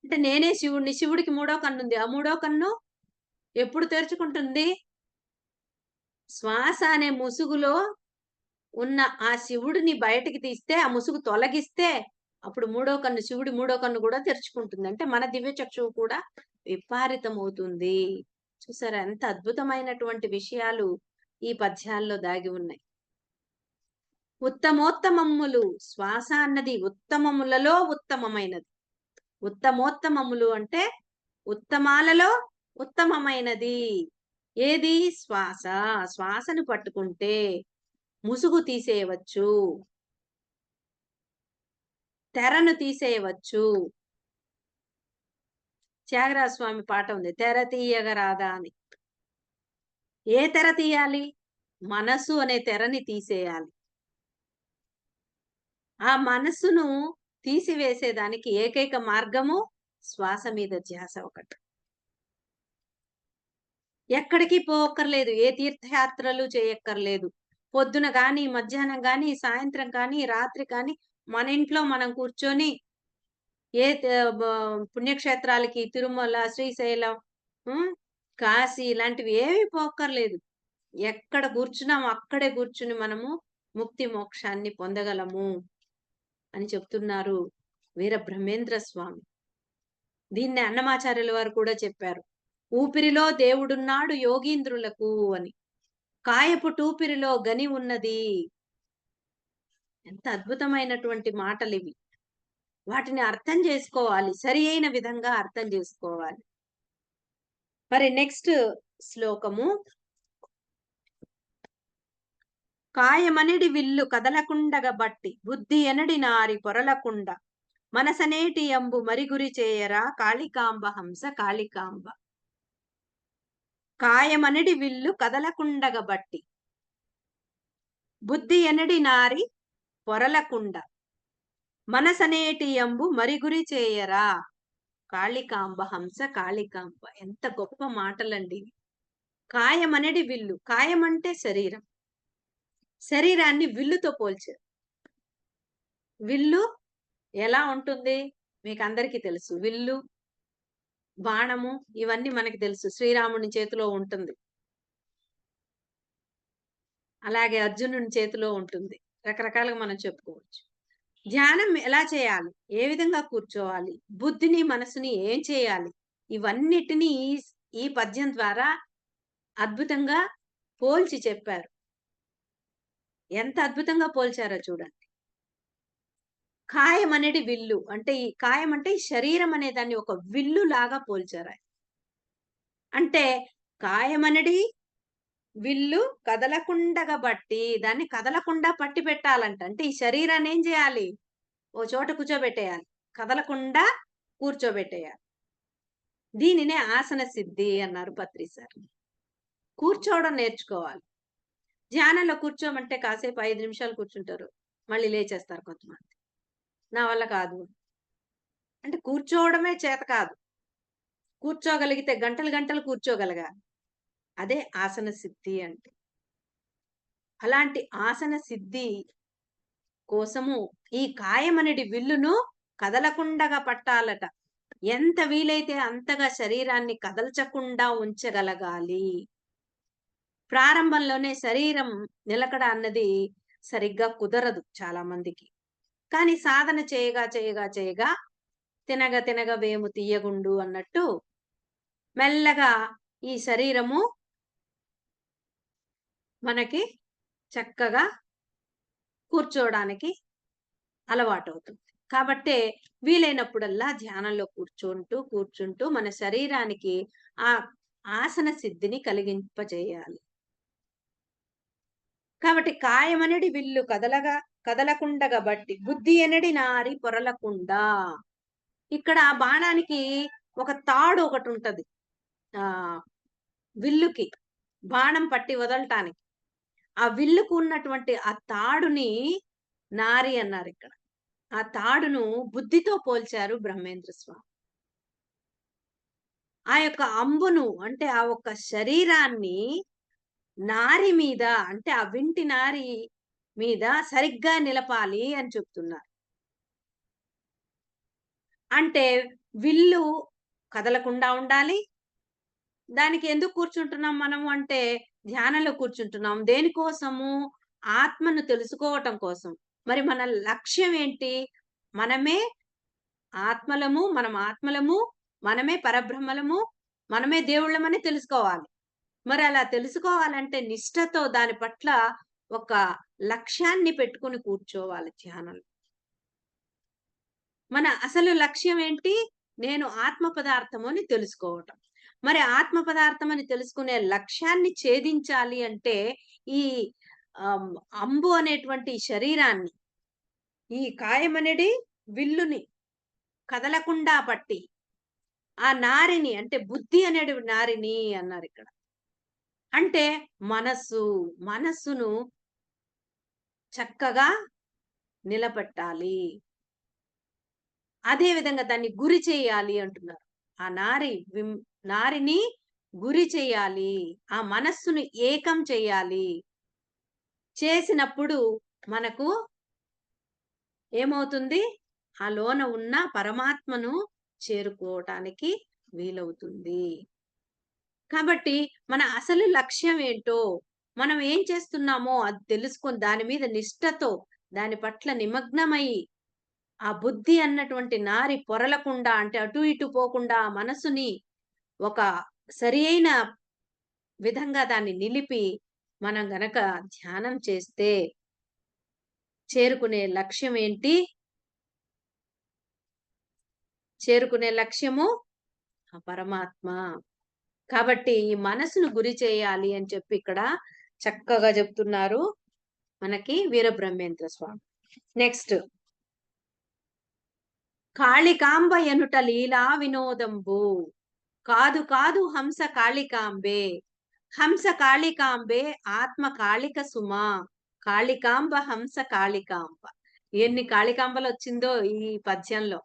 అంటే నేనే శివుడిని. శివుడికి మూడో కన్నుంది. ఆ మూడో కన్ను ఎప్పుడు తెరుచుకుంటుంది? శ్వాస అనే ముసుగులో ఉన్న ఆ శివుడిని బయటికి తీస్తే, ఆ ముసుగు తొలగిస్తే, అప్పుడు మూడో కన్ను శివుడి మూడో కన్ను కూడా తెరుచుకుంటుంది. అంటే మన దివ్య చక్షువు కూడా విప్పారితమవుతుంది. చూసారా? ఎంత అద్భుతమైనటువంటి విషయాలు ఈ పద్యాల్లో దాగి ఉన్నాయి. ఉత్తమోత్తమమ్ములు శ్వాస అన్నది ఉత్తమములలో ఉత్తమమైనది. ఉత్తమోత్తమములు అంటే ఉత్తమాలలో ఉత్తమమైనది. ఏది? శ్వాస. శ్వాసను పట్టుకుంటే ముసుగు తీసేయవచ్చు. తెరను తీసేయవచ్చు. త్యాగరాజ స్వామి పాట ఉంది. తెర తీయగరాదా అని. ఏ తెర తీయాలి? మనసు అనే తెరని తీసేయాలి. ఆ మనస్సును తీసివేసేదానికి ఏకైక మార్గము శ్వాస మీద ధ్యాస ఒకటి. ఎక్కడికి పోక్కర్లేదు. ఏ తీర్థయాత్రలు చేయక్కర్లేదు. పొద్దున గాని, మధ్యాహ్నం గాని, సాయంత్రం కానీ, రాత్రి కానీ మన ఇంట్లో మనం కూర్చొని ఏ త బ పుణ్యక్షేత్రాలకి తిరుమల, శ్రీశైలం, హ్మ్, కాశీ ఇలాంటివి ఏవి పోక్కర్లేదు. ఎక్కడ కూర్చున్నామో అక్కడే కూర్చుని మనము ముక్తి మోక్షాన్ని పొందగలము అని చెప్తున్నారు వీరబ్రహ్మేంద్ర స్వామి. దీన్నే అన్నమాచార్యుల వారు కూడా చెప్పారు. ఊపిరిలో దేవుడున్నాడు యోగీంద్రులకు అని. కాయపు టూపిరిలో గని ఉన్నది. ఎంత అద్భుతమైనటువంటి మాటలివి. వాటిని అర్థం చేసుకోవాలి. సరి అయిన విధంగా అర్థం చేసుకోవాలి. మరి నెక్స్ట్ శ్లోకము. కాయమనిడి విల్లు కదలకుండగ బట్టి బుద్ధి ఎనడి నారి పొరలకుండ మనసనేటి యంబు మరిగురి చేయరా కాళికాంబ హంస కాళికాంబ. కాయమనిడి విల్లు కదలకుండగ బట్టి బుద్ధి ఎనడి నారి పొరలకుండ మనసనేటి యంబు మరిగురి చేయరా కాళికాంబ హంస కాళికాంబ. ఎంత గొప్ప మాటలండి ఇవి. కాయమనడి విల్లు. కాయం అంటే శరీరం. శరీరాన్ని విల్లుతో పోల్చారు. విల్లు ఎలా ఉంటుంది? మీకందరికీ తెలుసు. విల్లు, బాణము ఇవన్నీ మనకి తెలుసు. శ్రీరాముని చేతిలో ఉంటుంది. అలాగే అర్జునుని చేతిలో ఉంటుంది. రకరకాలుగా మనం చెప్పుకోవచ్చు. ధ్యానం ఎలా చేయాలి? ఏ విధంగా కూర్చోవాలి? బుద్ధిని, మనసుని ఏం చేయాలి? ఇవన్నిటిని ఈ పద్యం ద్వారా అద్భుతంగా పోల్చి చెప్పారు. ఎంత అద్భుతంగా పోల్చారో చూడండి. కాయం అనేది విల్లు. అంటే ఈ కాయం అంటే ఈ శరీరం అనే దాన్ని ఒక విల్లు లాగా పోల్చారాయన. అంటే కాయమనడి విల్లు కదలకుండగా బట్టి దాన్ని కదలకుండా పట్టి పెట్టాలంట. అంటే ఈ శరీరాన్ని ఏం చేయాలి? ఓ చోట కూర్చోబెట్టేయాలి. కదలకుండా కూర్చోబెట్టేయాలి. దీనినే ఆసన సిద్ధి అన్నారు పత్రి సార్. కూర్చోవడం నేర్చుకోవాలి. ధ్యానంలో కూర్చోమంటే కాసేపు 5 నిమిషాలు కూర్చుంటారు. మళ్ళీ లేచేస్తారు కొంతమంది. నా వల్ల కాదు. అంటే కూర్చోవడమే చేత కాదు. కూర్చోగలిగితే గంటలు గంటలు కూర్చోగలగాలి. అదే ఆసన సిద్ధి అంటే. అలాంటి ఆసన సిద్ధి కోసము ఈ కాయమనడి విల్లును కదలకుండగా పట్టాలట. ఎంత వీలైతే అంతగా శరీరాన్ని కదల్చకుండా ఉంచగలగాలి. ప్రారంభంలోనే శరీరం నిలకడ అన్నది సరిగ్గా కుదరదు చాలా మందికి. కానీ సాధన చేయగా తినగ తినగ వేము తీయగుండు అన్నట్టు మెల్లగా ఈ శరీరము మనకి చక్కగా కూర్చోవడానికి అలవాటవుతుంది. కాబట్టే వీలైనప్పుడల్లా ధ్యానంలో కూర్చుంటూ మన శరీరానికి ఆ ఆసన సిద్ధిని కలిగింపజేయాలి. కాబట్టి కాయమనడి విల్లు కదలకుండగ బట్టి బుద్ధి ఎనడి నారి పొరలకుండా. ఇక్కడ బాణానికి ఒక తాడు ఒకటుంటది. ఆహ్, విల్లుకి బాణం పట్టి వదలటానికి. ఆ విల్లుకు ఉన్నటువంటి ఆ తాడుని నారి అన్నారిక్కడ. ఆ తాడును బుద్ధితో పోల్చారు బ్రహ్మేంద్ర స్వామి. ఆ యొక్క అంబును అంటే ఆ ఒక్క శరీరాన్ని నారి మీద అంటే ఆ వింటి నారి మీద సరిగ్గా నిలపాలి అని చెప్తున్నారు. అంటే విల్లు కదలకుండా ఉండాలి. దానికి ఎందుకు కూర్చుంటున్నాం మనము అంటే ధ్యానంలో కూర్చుంటున్నాం. దేనికోసము? ఆత్మను తెలుసుకోవటం కోసం. మరి మన లక్ష్యం ఏంటి? మనమే మనం ఆత్మలము, మనమే పరబ్రహ్మలము, మనమే దేవుళ్ళమని తెలుసుకోవాలి. మరి అలా తెలుసుకోవాలంటే నిష్టతో దాని పట్ల ఒక లక్ష్యాన్ని పెట్టుకొని కూర్చోవాలి ధ్యానంలో. మన అసలు లక్ష్యం ఏంటి? నేను ఆత్మ పదార్థము అని తెలుసుకోవటం. మరి ఆత్మ పదార్థం అని తెలుసుకునే లక్ష్యాన్ని ఛేదించాలి అంటే ఈ ఆహ్, అంబు అనేటువంటి శరీరాన్ని, ఈ కాయమనేది విల్లుని కదలకుండా పట్టి, ఆ నారిని అంటే బుద్ధి అనేడు నారిని అన్నారిక్కడ. అంటే మనస్సును చక్కగా నిలబెట్టాలి. అదే విధంగా దాన్ని గురి చేయాలి అంటున్నారు. ఆ నారిని గురి చేయాలి. ఆ మనస్సును ఏకం చేయాలి. చేసినప్పుడు మనకు ఏమవుతుంది? ఆ లోన ఉన్న పరమాత్మను చేరుకోవటానికి వీలవుతుంది. కాబట్టి మన అసలు లక్ష్యం ఏంటో, మనం ఏం చేస్తున్నామో అది తెలుసుకొని దాని మీద నిష్టతో దాని పట్ల నిమగ్నమై ఆ బుద్ధి అన్నటువంటి నారి పొరలకుండా అంటే అటు ఇటు పోకుండా ఆ మనసుని ఒక సరియైన విధంగా దాన్ని నిలిపి మనం గనక ధ్యానం చేస్తే చేరుకునే లక్ష్యం ఏంటి? చేరుకునే లక్ష్యము ఆ పరమాత్మ. కాబట్టి ఈ మనసును గురి చేయాలి అని చెప్పి ఇక్కడ చక్కగా చెప్తున్నారు మనకి వీరబ్రహ్మేంద్ర స్వామి. నెక్స్ట్ కాళికాంబ ఎనుట లీలా వినోదంబు. కాదు కాదు హంస కాళికాంబే. హంస కాళికాంబే ఆత్మ కాళిక సుమా. కాళికాంబ హంస కాళికాంబ. ఎన్ని కాళికాంబలొచ్చిందో ఈ పద్యంలో.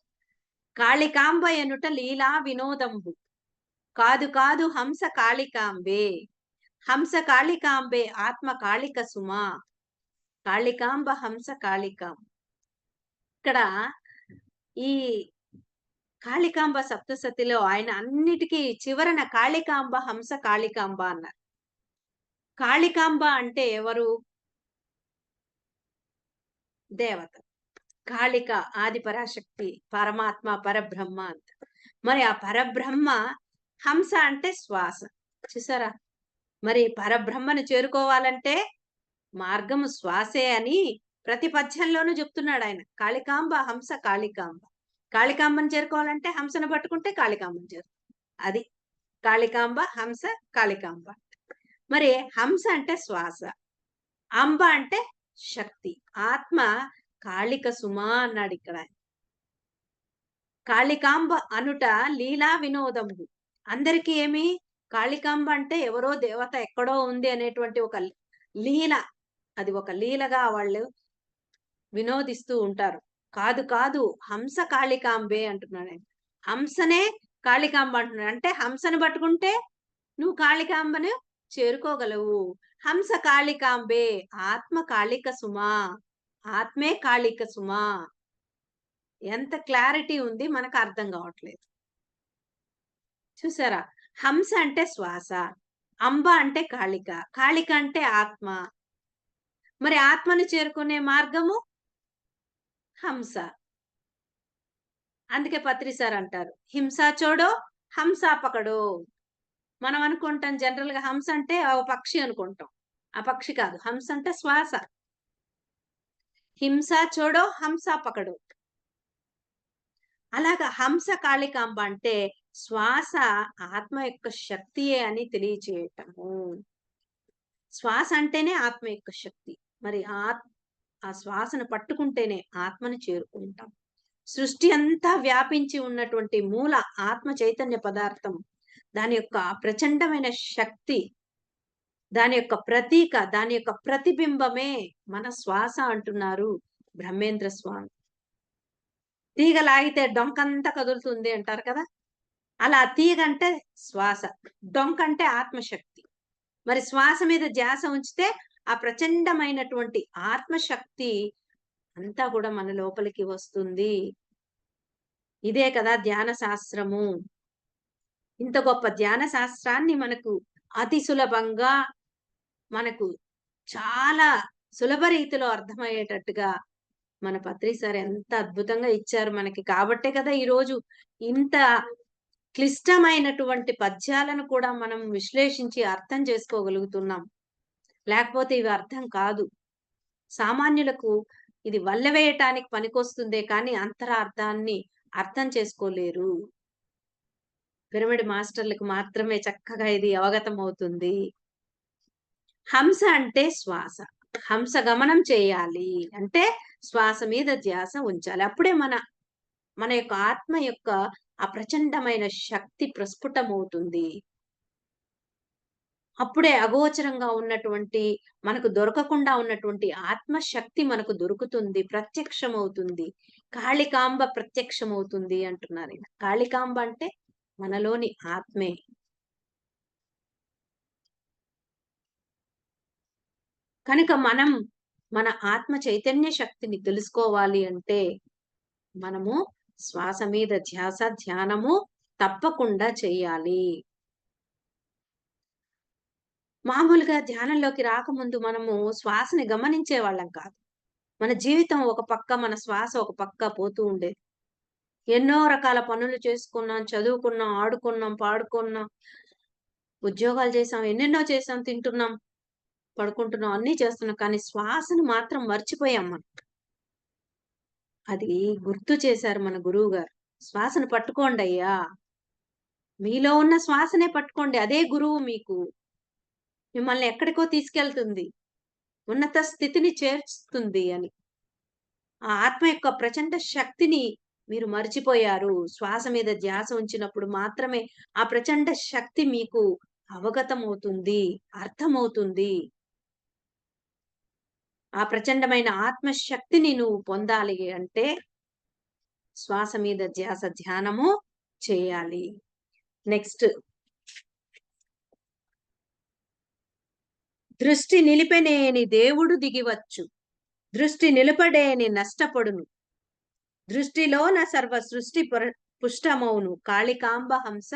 కాళికాంబ ఎనుట లీలా వినోదంబు. కాదు కాదు హంస కాళికాంబే. హంస కాళికాంబే ఆత్మ కాళిక సుమా. కాళికాంబ హంస కాళికాంబ. ఇక్కడ ఈ కాళికాంబ సప్తసతిలో ఆయన అన్నిటికి చివరన కాళికాంబ, హంస కాళికాంబ అన్నారు. కాళికాంబ అంటే ఎవరు? దేవత. కాళిక ఆది పరాశక్తి, పరమాత్మ, పరబ్రహ్మ అంట. మరి ఆ పరబ్రహ్మ హంస అంటే శ్వాస. చూసారా? మరి పరబ్రహ్మను చేరుకోవాలంటే మార్గము శ్వాసే అని ప్రతి పద్యంలోనూ చెప్తున్నాడాయన. కాళికాంబ, హంస కాళికాంబ. కాళికాంబను చేరుకోవాలంటే హంసను పట్టుకుంటే కాళికాంబను అది. కాళికాంబ, హంస, కాళికాంబ. మరి హంస అంటే శ్వాస. అంబ అంటే శక్తి. ఆత్మ కాళిక సుమా అన్నాడిక్కడ. కాళికాంబ అనుట లీలా వినోదము. అందరికి ఏమి కాళికాంబ అంటే ఎవరో దేవత ఎక్కడో ఉంది అనేటువంటి ఒక లీల. అది ఒక లీలగా వాళ్ళు వినోదిస్తూ ఉంటారు. కాదు కాదు హంస కాళికాంబే అంటున్నాడాయన. హంసనే కాళికాంబ అంటున్నాడు. అంటే హంసను పట్టుకుంటే నువ్వు కాళికాంబను చేరుకోగలవు. హంస కాళికాంబే ఆత్మ కాళిక సుమా. ఆత్మే కాళిక సుమా. ఎంత క్లారిటీ ఉంది మనకు అర్థం కావట్లేదు. చూసారా? హంస అంటే శ్వాస. అంబ అంటే కాళిక. కాళిక అంటే ఆత్మ. మరి ఆత్మను చేరుకునే మార్గము హంస. అందుకే పత్రి సార్ అంటారు. హింసా చోడో హంసా పకడో. మనం అనుకుంటాం జనరల్‌గా హంస అంటే ఓ పక్షి అనుకుంటాం. ఆ పక్షి కాదు. హంస అంటే శ్వాస. హింస చోడో హంస పకడో. అలాగా హంస కాళికాంబ అంటే శ్వాస ఆత్మ యొక్క శక్తియే అని తెలియచేయటము. శ్వాస అంటేనే ఆత్మ యొక్క శక్తి. మరి ఆ శ్వాసను పట్టుకుంటేనే ఆత్మని చేరుకుంటాం. సృష్టి అంతా వ్యాపించి ఉన్నటువంటి మూల ఆత్మ చైతన్య పదార్థం. దాని యొక్క ప్రచండమైన శక్తి, దాని యొక్క ప్రతీక, దాని యొక్క ప్రతిబింబమే మన శ్వాస అంటున్నారు బ్రహ్మేంద్ర స్వామి. తీగ లాగితే డొంకంతా కదులుతుంది అంటారు కదా! అలా తీగంటే శ్వాస, డొంకంటే ఆత్మశక్తి. మరి శ్వాస మీద ధ్యాస ఉంచితే ఆ ప్రచండమైనటువంటి ఆత్మశక్తి అంతా కూడా మన లోపలికి వస్తుంది. ఇదే కదా ధ్యాన శాస్త్రము. ఇంత గొప్ప ధ్యాన శాస్త్రాన్ని మనకు అతి సులభంగా, మనకు చాలా సులభ రీతిలో అర్థమయ్యేటట్టుగా మన పత్రి సార్ ఎంత అద్భుతంగా ఇచ్చారు మనకి. కాబట్టే కదా ఈరోజు ఇంత క్లిష్టమైనటువంటి పద్యాలను కూడా మనం విశ్లేషించి అర్థం చేసుకోగలుగుతున్నాం. లేకపోతే ఇవి అర్థం కాదు. సామాన్యులకు ఇది వల్లెవేయటానికి పనికొస్తుందే కానీ అంతరార్థాన్ని అర్థం చేసుకోలేరు. పిరమిడ్ మాస్టర్‌లకు మాత్రమే చక్కగా ఇది అవగతమవుతుంది. హంస అంటే శ్వాస. హంస గమనం చేయాలి అంటే శ్వాస మీద ధ్యాస ఉంచాలి. అప్పుడే మన యొక్క ఆత్మ యొక్క ఆ ప్రచండమైన శక్తి ప్రస్ఫుటమవుతుంది. అప్పుడే అగోచరంగా ఉన్నటువంటి, మనకు దొరకకుండా ఉన్నటువంటి ఆత్మశక్తి మనకు దొరుకుతుంది. ప్రత్యక్షమవుతుంది. కాళికాంబ ప్రత్యక్షమవుతుంది అంటున్నారీయన. కాళికాంబ అంటే మనలోని ఆత్మే. కనుక మనం మన ఆత్మ చైతన్య శక్తిని తెలుసుకోవాలి అంటే, మనము శ్వాస మీద ధ్యాస, ధ్యానము తప్పకుండా చెయ్యాలి. మామూలుగా ధ్యానంలోకి రాకముందు మనము శ్వాసని గమనించేవాళ్ళం కాదు. మన జీవితం ఒక పక్క, మన శ్వాస ఒక పక్క పోతూ ఉండేది. ఎన్నో రకాల పనులు చేసుకున్నాం, చదువుకున్నాం, ఆడుకున్నాం, పాడుకున్నాం, ఉద్యోగాలు చేసాం, ఎన్నెన్నో చేసాం, తింటున్నాం, పడుకుంటున్నాం, అన్నీ చేస్తున్నాం. కానీ శ్వాసను మాత్రం మర్చిపోయాం మనం. అది గుర్తు చేశారు మన గురువుగారు. శ్వాసను పట్టుకోండయ్యా! మీలో ఉన్న శ్వాసనే పట్టుకోండి. అదే గురువు మీకు. మిమ్మల్ని ఎక్కడికో తీసుకెళ్తుంది. ఉన్నత స్థితిని చేర్చుతుంది అని. ఆ ఆత్మ యొక్క ప్రచండ శక్తిని మీరు మరిచిపోయారు. శ్వాస మీద ధ్యాస ఉంచినప్పుడు మాత్రమే ఆ ప్రచండ శక్తి మీకు అవగతమవుతుంది, అర్థమవుతుంది. ఆ ప్రచండమైన ఆత్మశక్తిని నువ్వు పొందాలి అంటే శ్వాస మీద ధ్యాస ధ్యానము చేయాలి. నెక్స్ట్, దృష్టి నిలిపెనేని దేవుడు దిగివచ్చు. దృష్టి నిలపడేని నష్టపడును. దృష్టిలోన సర్వ సృష్టి పుష్టమౌను. కాళికాంబ హంస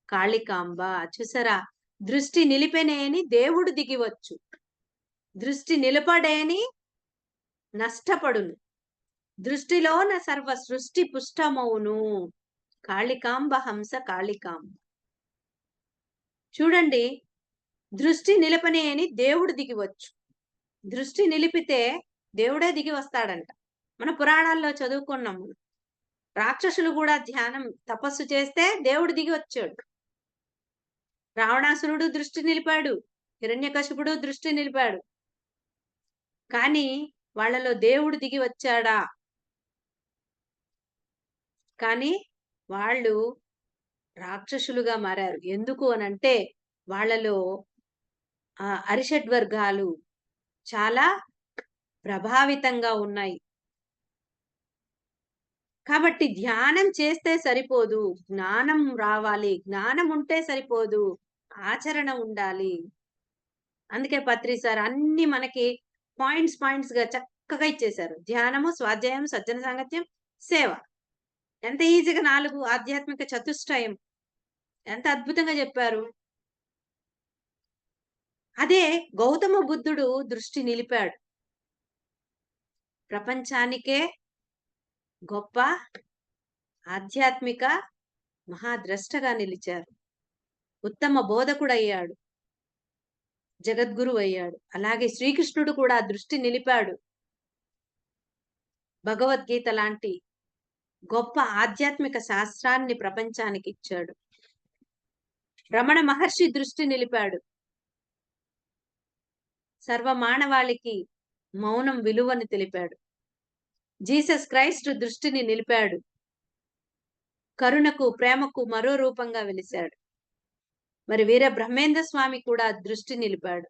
కాళికాంబ. చూసారా? దృష్టి నిలిపెనేని దేవుడు దిగివచ్చు. దృష్టి నిలపడేని నష్టపడును. దృష్టిలోన సర్వ సృష్టి పుష్టమౌను. కాళికాంబ హంస కాళికాంబ. చూడండి, దృష్టి నిలపనేని దేవుడు దిగివచ్చు. దృష్టి నిలిపితే దేవుడే దిగి వస్తాడంట. మన పురాణాల్లో చదువుకున్నాము. రాక్షసులు కూడా ధ్యానం తపస్సు చేస్తే దేవుడు దిగి వచ్చాడు. రావణాసురుడు దృష్టి నిలిపాడు. హిరణ్యకశిపుడు దృష్టి నిలిపాడు. కానీ వాళ్ళలో దేవుడు దిగి వచ్చాడా? కానీ వాళ్ళు రాక్షసులుగా మారారు. ఎందుకు అనంటే వాళ్ళలో అరిషడ్వర్గాలు చాలా ప్రభావితంగా ఉన్నాయి. కాబట్టి ధ్యానం చేస్తే సరిపోదు. జ్ఞానం రావాలి. జ్ఞానం ఉంటే సరిపోదు. ఆచరణ ఉండాలి. అందుకే పత్రి సార్ అన్ని మనకి పాయింట్స్‌గా చక్కగా ఇచ్చేశారు. ధ్యానము, స్వాధ్యాయం, సజ్జన సాంగత్యం, సేవ. ఎంత ఈజీగా 4 ఆధ్యాత్మిక చతుష్టయం. ఎంత అద్భుతంగా చెప్పారు. అదే గౌతమ బుద్ధుడు దృష్టి నిలిపాడు. ప్రపంచానికే గొప్ప ఆధ్యాత్మిక మహాద్రష్టగా నిలిచారు. ఉత్తమ బోధకుడయ్యాడు. జగద్గురువయ్యాడు. అలాగే శ్రీకృష్ణుడు కూడా దృష్టి నిలిపాడు. భగవద్గీత లాంటి గొప్ప ఆధ్యాత్మిక శాస్త్రాన్ని ప్రపంచానికి ఇచ్చాడు. రమణ మహర్షి దృష్టి నిలిపాడు. సర్వమానవాళికి మౌనం విలువని తెలిపాడు. జీసస్ క్రైస్ట్ దృష్టిని నిలిపాడు. కరుణకు, ప్రేమకు మరో రూపంగా వెలిశాడు. మరి వీర బ్రహ్మేంద్ర స్వామి కూడా దృష్టి నిలిపాడు.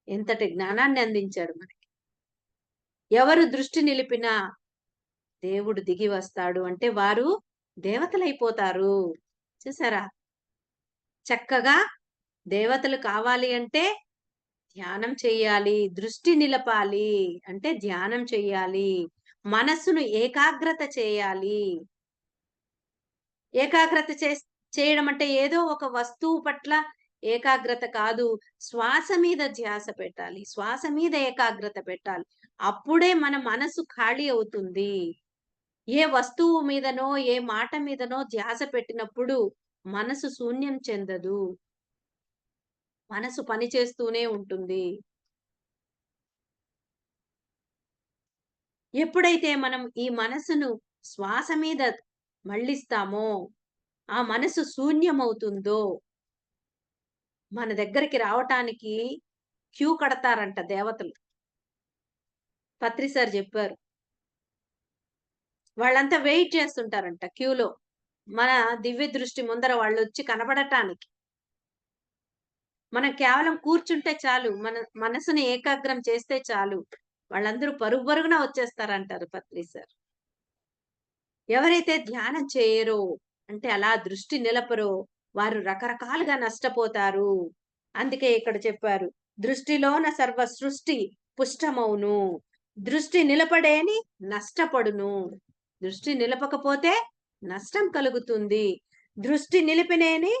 ఎంతటి జ్ఞానాన్ని అందించాడు మనకి. ఎవరు దృష్టి నిలిపినా దేవుడు దిగి వస్తాడు అంటే వారు దేవతలైపోతారు. చూసారా? చక్కగా దేవతలు కావాలి అంటే ధ్యానం చెయ్యాలి. దృష్టి నిలపాలి అంటే ధ్యానం చెయ్యాలి. మనస్సును ఏకాగ్రత చేయాలి. ఏకాగ్రత చేయడం అంటే ఏదో ఒక వస్తువు పట్ల ఏకాగ్రత కాదు. శ్వాస మీద ధ్యాస పెట్టాలి. శ్వాస మీద ఏకాగ్రత పెట్టాలి. అప్పుడే మన మనసు ఖాళీ అవుతుంది. ఏ వస్తువు మీదనో, ఏ మాట మీదనో ధ్యాస పెట్టినప్పుడు మనసు శూన్యం చెందదు. మనసు పని చేస్తూనే ఉంటుంది. ఎప్పుడైతే మనం ఈ మనసును శ్వాస మీద మళ్ళిస్తామో, ఆ మనసు శూన్యమవుతుందో, మన దగ్గరికి రావటానికి క్యూ కడతారంట దేవతలు. పత్రి సార్ చెప్పారు. వాళ్ళంతా వెయిట్ చేస్తుంటారంట క్యూలో. మన దివ్య దృష్టి ముందర వాళ్ళొచ్చి కనబడటానికి. మనం కేవలం కూర్చుంటే చాలు. మన మనసుని ఏకాగ్రం చేస్తే చాలు. వాళ్ళందరూ పరుగు పరుగున వచ్చేస్తారంటారు పత్రి సార్. ఎవరైతే ధ్యానం చేయరో, అంటే అలా దృష్టి నిలపరో, వారు రకరకాలుగా నష్టపోతారు. అందుకే ఇక్కడ చెప్పారు. దృష్టిలోన సర్వ సృష్టి పుష్టమౌను. దృష్టి నిలపడేని నష్టపడును. దృష్టి నిలపకపోతే నష్టం కలుగుతుంది. దృష్టి నిలిపినేని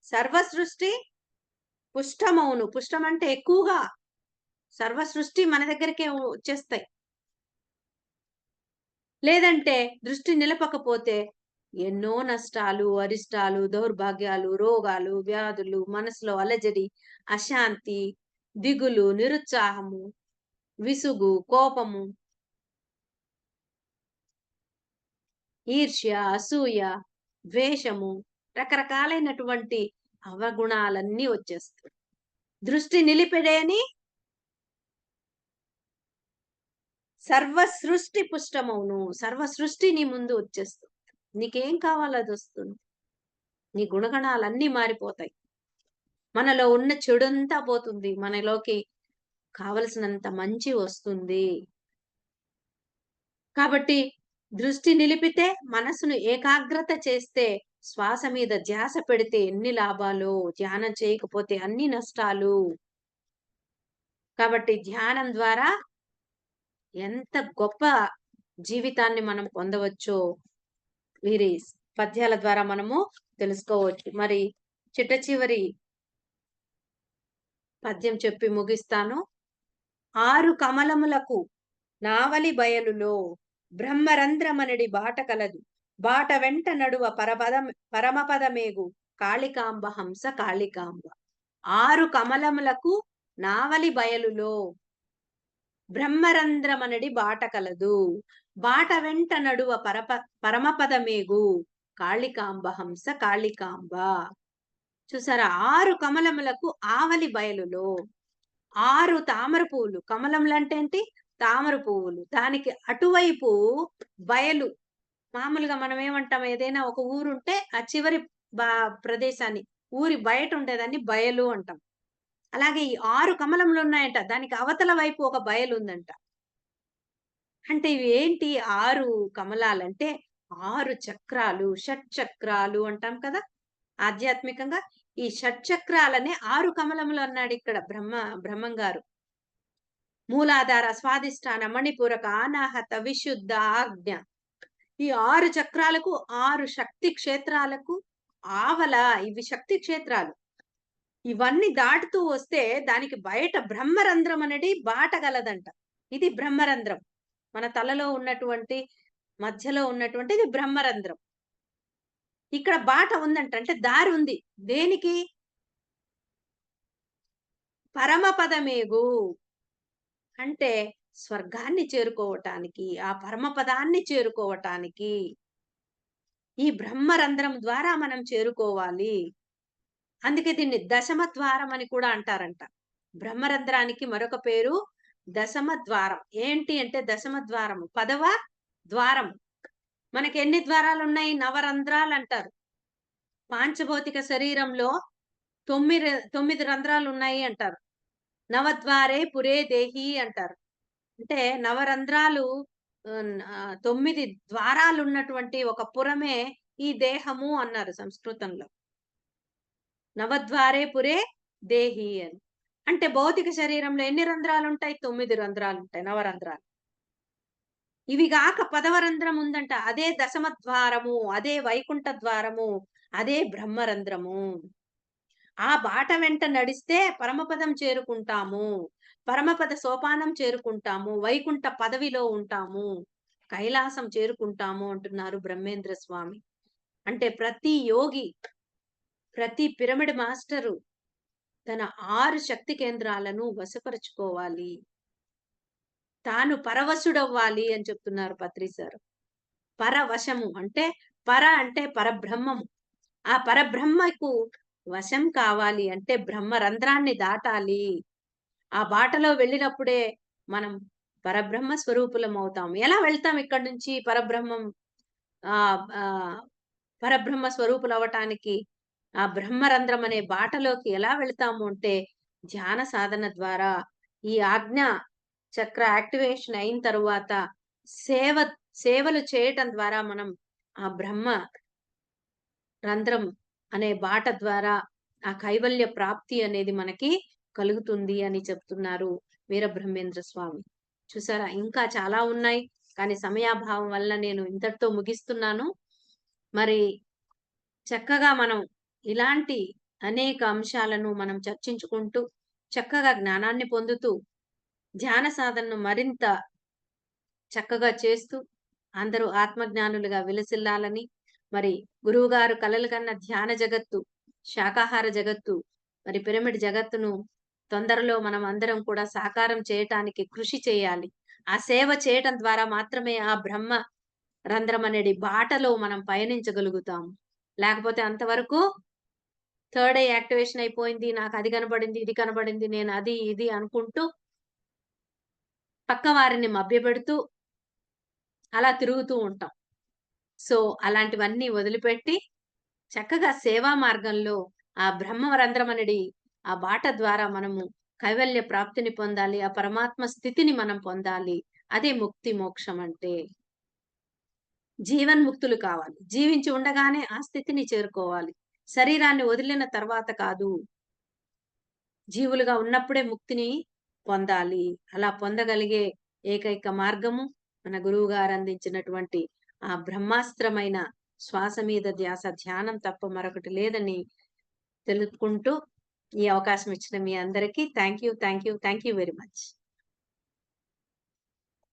సర్వ సృష్టి పుష్టమౌను. పుష్టం అంటే ఎక్కువగా సర్వ సృష్టి మన దగ్గరికే వచ్చేస్తాయి. లేదంటే దృష్టి నిలపకపోతే ఎన్నో నష్టాలు, అరిష్టాలు, దౌర్భాగ్యాలు, రోగాలు, వ్యాధులు, మనసులో అలజడి, అశాంతి, దిగులు, నిరుత్సాహము, విసుగు, కోపము, ఈర్ష్య, అసూయ, ద్వేషము, రకరకాలైనటువంటి అవగుణాలన్నీ వచ్చేస్తాయి. దృష్టి నిలిపెడేని సర్వ సృష్టి పుష్టమవును. సర్వ సృష్టి నీ ముందు వచ్చేస్తుంది. నీకేం కావాలో అదొస్తుంది. నీ గుణగణాలన్నీ మారిపోతాయి. మనలో ఉన్న చెడంతా పోతుంది. మనలోకి కావలసినంత మంచి వస్తుంది. కాబట్టి దృష్టి నిలిపితే, మనసును ఏకాగ్రత చేస్తే, శ్వాస మీద ధ్యాస పెడితే ఎన్ని లాభాలో, ధ్యానం చేయకపోతే అన్ని నష్టాలు. కాబట్టి ధ్యానం ద్వారా ఎంత గొప్ప జీవితాన్ని మనం పొందవచ్చో వీరి పద్యాల ద్వారా మనము తెలుసుకోవచ్చు. మరి చిట్ట చివరి పద్యం చెప్పి ముగిస్తాను. ఆరు కమలములకు నావలి బయలులో బ్రహ్మరంధ్రమనడి బాట కలదు. బాట వెంట నడువ పరమపదమేగు కాళికాంబ హంస కాళికాంబ. ఆరు కమలములకు నావలి బయలులో బ్రహ్మరంధ్రమనడి బాట కలదు. బాట వెంట నడువ పరమపదమేగు కాళికాంబ హంస కాళికాంబ. చూసారా? ఆరు కమలములకు ఆవలి బయలులో 6 తామర పువ్వులు. కమలములంటే ఏంటి? తామర పువ్వులు. దానికి అటువైపు బయలు. మామూలుగా మనం ఏమంటాం? ఏదైనా ఒక ఊరుంటే ఆ చివరి బా ప్రదేశాన్ని, ఊరి బయట ఉండేదాన్ని బయలు అంటాం. అలాగే ఈ 6 కమలములున్నాయంట. దానికి అవతల వైపు ఒక బయలుందంట. అంటే ఇవి ఏంటి 6 కమలాలంటే 6 చక్రాలు, షట్‌చక్రాలు అంటాం కదా! ఆధ్యాత్మికంగా ఈ షట్‌చక్రాలనే 6 కమలములు అన్నాడిక్కడ బ్రహ్మంగారు. మూలాధార, స్వాదిష్టాన, మణిపూరక, అనాహత, విశుద్ధ, ఆజ్ఞ. ఈ 6 చక్రాలకు, 6 శక్తి క్షేత్రాలకు ఆవల ఇవి శక్తి క్షేత్రాలు. ఇవన్నీ దాటుతూ వస్తే దానికి బయట బ్రహ్మరంధ్రం అనేది బాట గలదంట. ఇది బ్రహ్మరంధ్రం. మన తలలో ఉన్నటువంటి, మధ్యలో ఉన్నటువంటిది బ్రహ్మరంధ్రం. ఇక్కడ బాట ఉందంట. అంటే దారి ఉంది. దేనికి? పరమపదమేగు. అంటే స్వర్గాన్ని చేరుకోవటానికి, ఆ పరమపదాన్ని చేరుకోవటానికి, ఈ బ్రహ్మరంధ్రం ద్వారా మనం చేరుకోవాలి. అందుకే దీన్ని దశమ ద్వారం అని కూడా అంటారంట. బ్రహ్మరంధ్రానికి మరొక పేరు దశమ ద్వారం. ఏంటి అంటే దశమ ద్వారము, 10వ ద్వారం. మనకెన్ని ద్వారాలున్నాయి? నవరంధ్రాలంటారు. పాంచభౌతిక శరీరంలో 9 రంధ్రాలున్నాయి అంటారు. నవద్వారే పురే దేహి అంటారు. అంటే నవరంధ్రాలు 9 ద్వారాలున్నటువంటి ఒక పురమే ఈ దేహము అన్నారు సంస్కృతంలో. నవద్వారే పురే దేహి అని. అంటే భౌతిక శరీరంలో ఎన్ని రంధ్రాలుంటాయి? 9 రంధ్రాలుంటాయి. నవరంధ్రాలు. ఇవి గాక 10వ రంధ్రం ఉందంట. అదే దశమ ద్వారము, అదే వైకుంఠ ద్వారము, అదే బ్రహ్మరంధ్రము. ఆ బాట వెంట నడిస్తే పరమపదం చేరుకుంటాము. పరమపద సోపానం చేరుకుంటాము. వైకుంఠ పదవిలో ఉంటాము. కైలాసం చేరుకుంటాము అంటున్నారు బ్రహ్మేంద్ర స్వామి. అంటే ప్రతి యోగి, ప్రతి పిరమిడ్ మాస్టరు తన 6 శక్తి కేంద్రాలను వశపరుచుకోవాలి. తాను పరవశుడవ్వాలి అని చెప్తున్నారు పత్రి సార్. పరవశము అంటే అంటే పరబ్రహ్మము. ఆ పరబ్రహ్మకు వశం కావాలి అంటే బ్రహ్మరంధ్రాన్ని దాటాలి. ఆ బాటలో వెళ్ళినప్పుడే మనం పరబ్రహ్మ స్వరూపులమవుతాం. ఎలా వెళ్తాం ఇక్కడి నుంచి పరబ్రహ్మం ఆహ్, ఆహ్, పరబ్రహ్మ స్వరూపులవ్వటానికి? ఆ బ్రహ్మరంధ్రం అనే బాటలోకి ఎలా వెళ్తాము అంటే ధ్యాన సాధన ద్వారా ఈ ఆజ్ఞ చక్ర యాక్టివేషన్ అయిన తరువాత సేవ సేవలు చేయటం ద్వారా మనం ఆ బ్రహ్మ రంధ్రం అనే బాట ద్వారా ఆ కైవల్య ప్రాప్తి అనేది మనకి కలుగుతుంది అని చెప్తున్నారు వీరబ్రహ్మేంద్ర స్వామి. చూసారా? ఇంకా చాలా ఉన్నాయి. కానీ సమయాభావం వల్ల నేను ఇంతటితో ముగిస్తున్నాను. మరి చక్కగా మనం ఇలాంటి అనేక అంశాలను మనం చర్చించుకుంటూ, చక్కగా జ్ఞానాన్ని పొందుతూ, ధ్యాన సాధనను మరింత చక్కగా చేస్తూ, అందరూ ఆత్మజ్ఞానులుగా విలసిల్లాలని, మరి గురువుగారు కలలు కన్న ధ్యాన జగత్తు, శాకాహార జగత్తు, మరి పిరమిడ్ జగత్తును తొందరలో మనం అందరం కూడా సాకారం చేయటానికి కృషి చేయాలి. ఆ సేవ చేయటం ద్వారా మాత్రమే ఆ బ్రహ్మ రంధ్రం అనేది బాటలో మనం పయనించగలుగుతాము. లేకపోతే అంతవరకు థర్డ్ ఐ యాక్టివేషన్ అయిపోయింది. నాకది కనబడింది, ఇది కనబడింది. నేను అది, ఇది అనుకుంటూ పక్క వారిని మభ్యపెడుతూ అలా తిరుగుతూ ఉంటాం. సో, అలాంటివన్నీ వదిలిపెట్టి చక్కగా సేవా మార్గంలో ఆ బ్రహ్మరంధ్రం అనేది ఆ బాట ద్వారా మనము కైవల్య ప్రాప్తిని పొందాలి. ఆ పరమాత్మ స్థితిని మనం పొందాలి. అదే ముక్తి, మోక్షం అంటే. జీవన్ముక్తులు కావాలి. జీవించి ఉండగానే ఆ స్థితిని చేరుకోవాలి. శరీరాన్ని వదిలిన తర్వాత కాదు. జీవులుగా ఉన్నప్పుడే ముక్తిని పొందాలి. అలా పొందగలిగే ఏకైక మార్గము మన గురువుగారు అందించినటువంటి ఆ బ్రహ్మాస్త్రమైన శ్వాస మీద ధ్యాస ధ్యానం తప్ప మరొకటి లేదని తెలుపుకుంటూ ఈ అవకాశం ఇచ్చిన మీ అందరికీ thank you. Thank you. Thank you very much.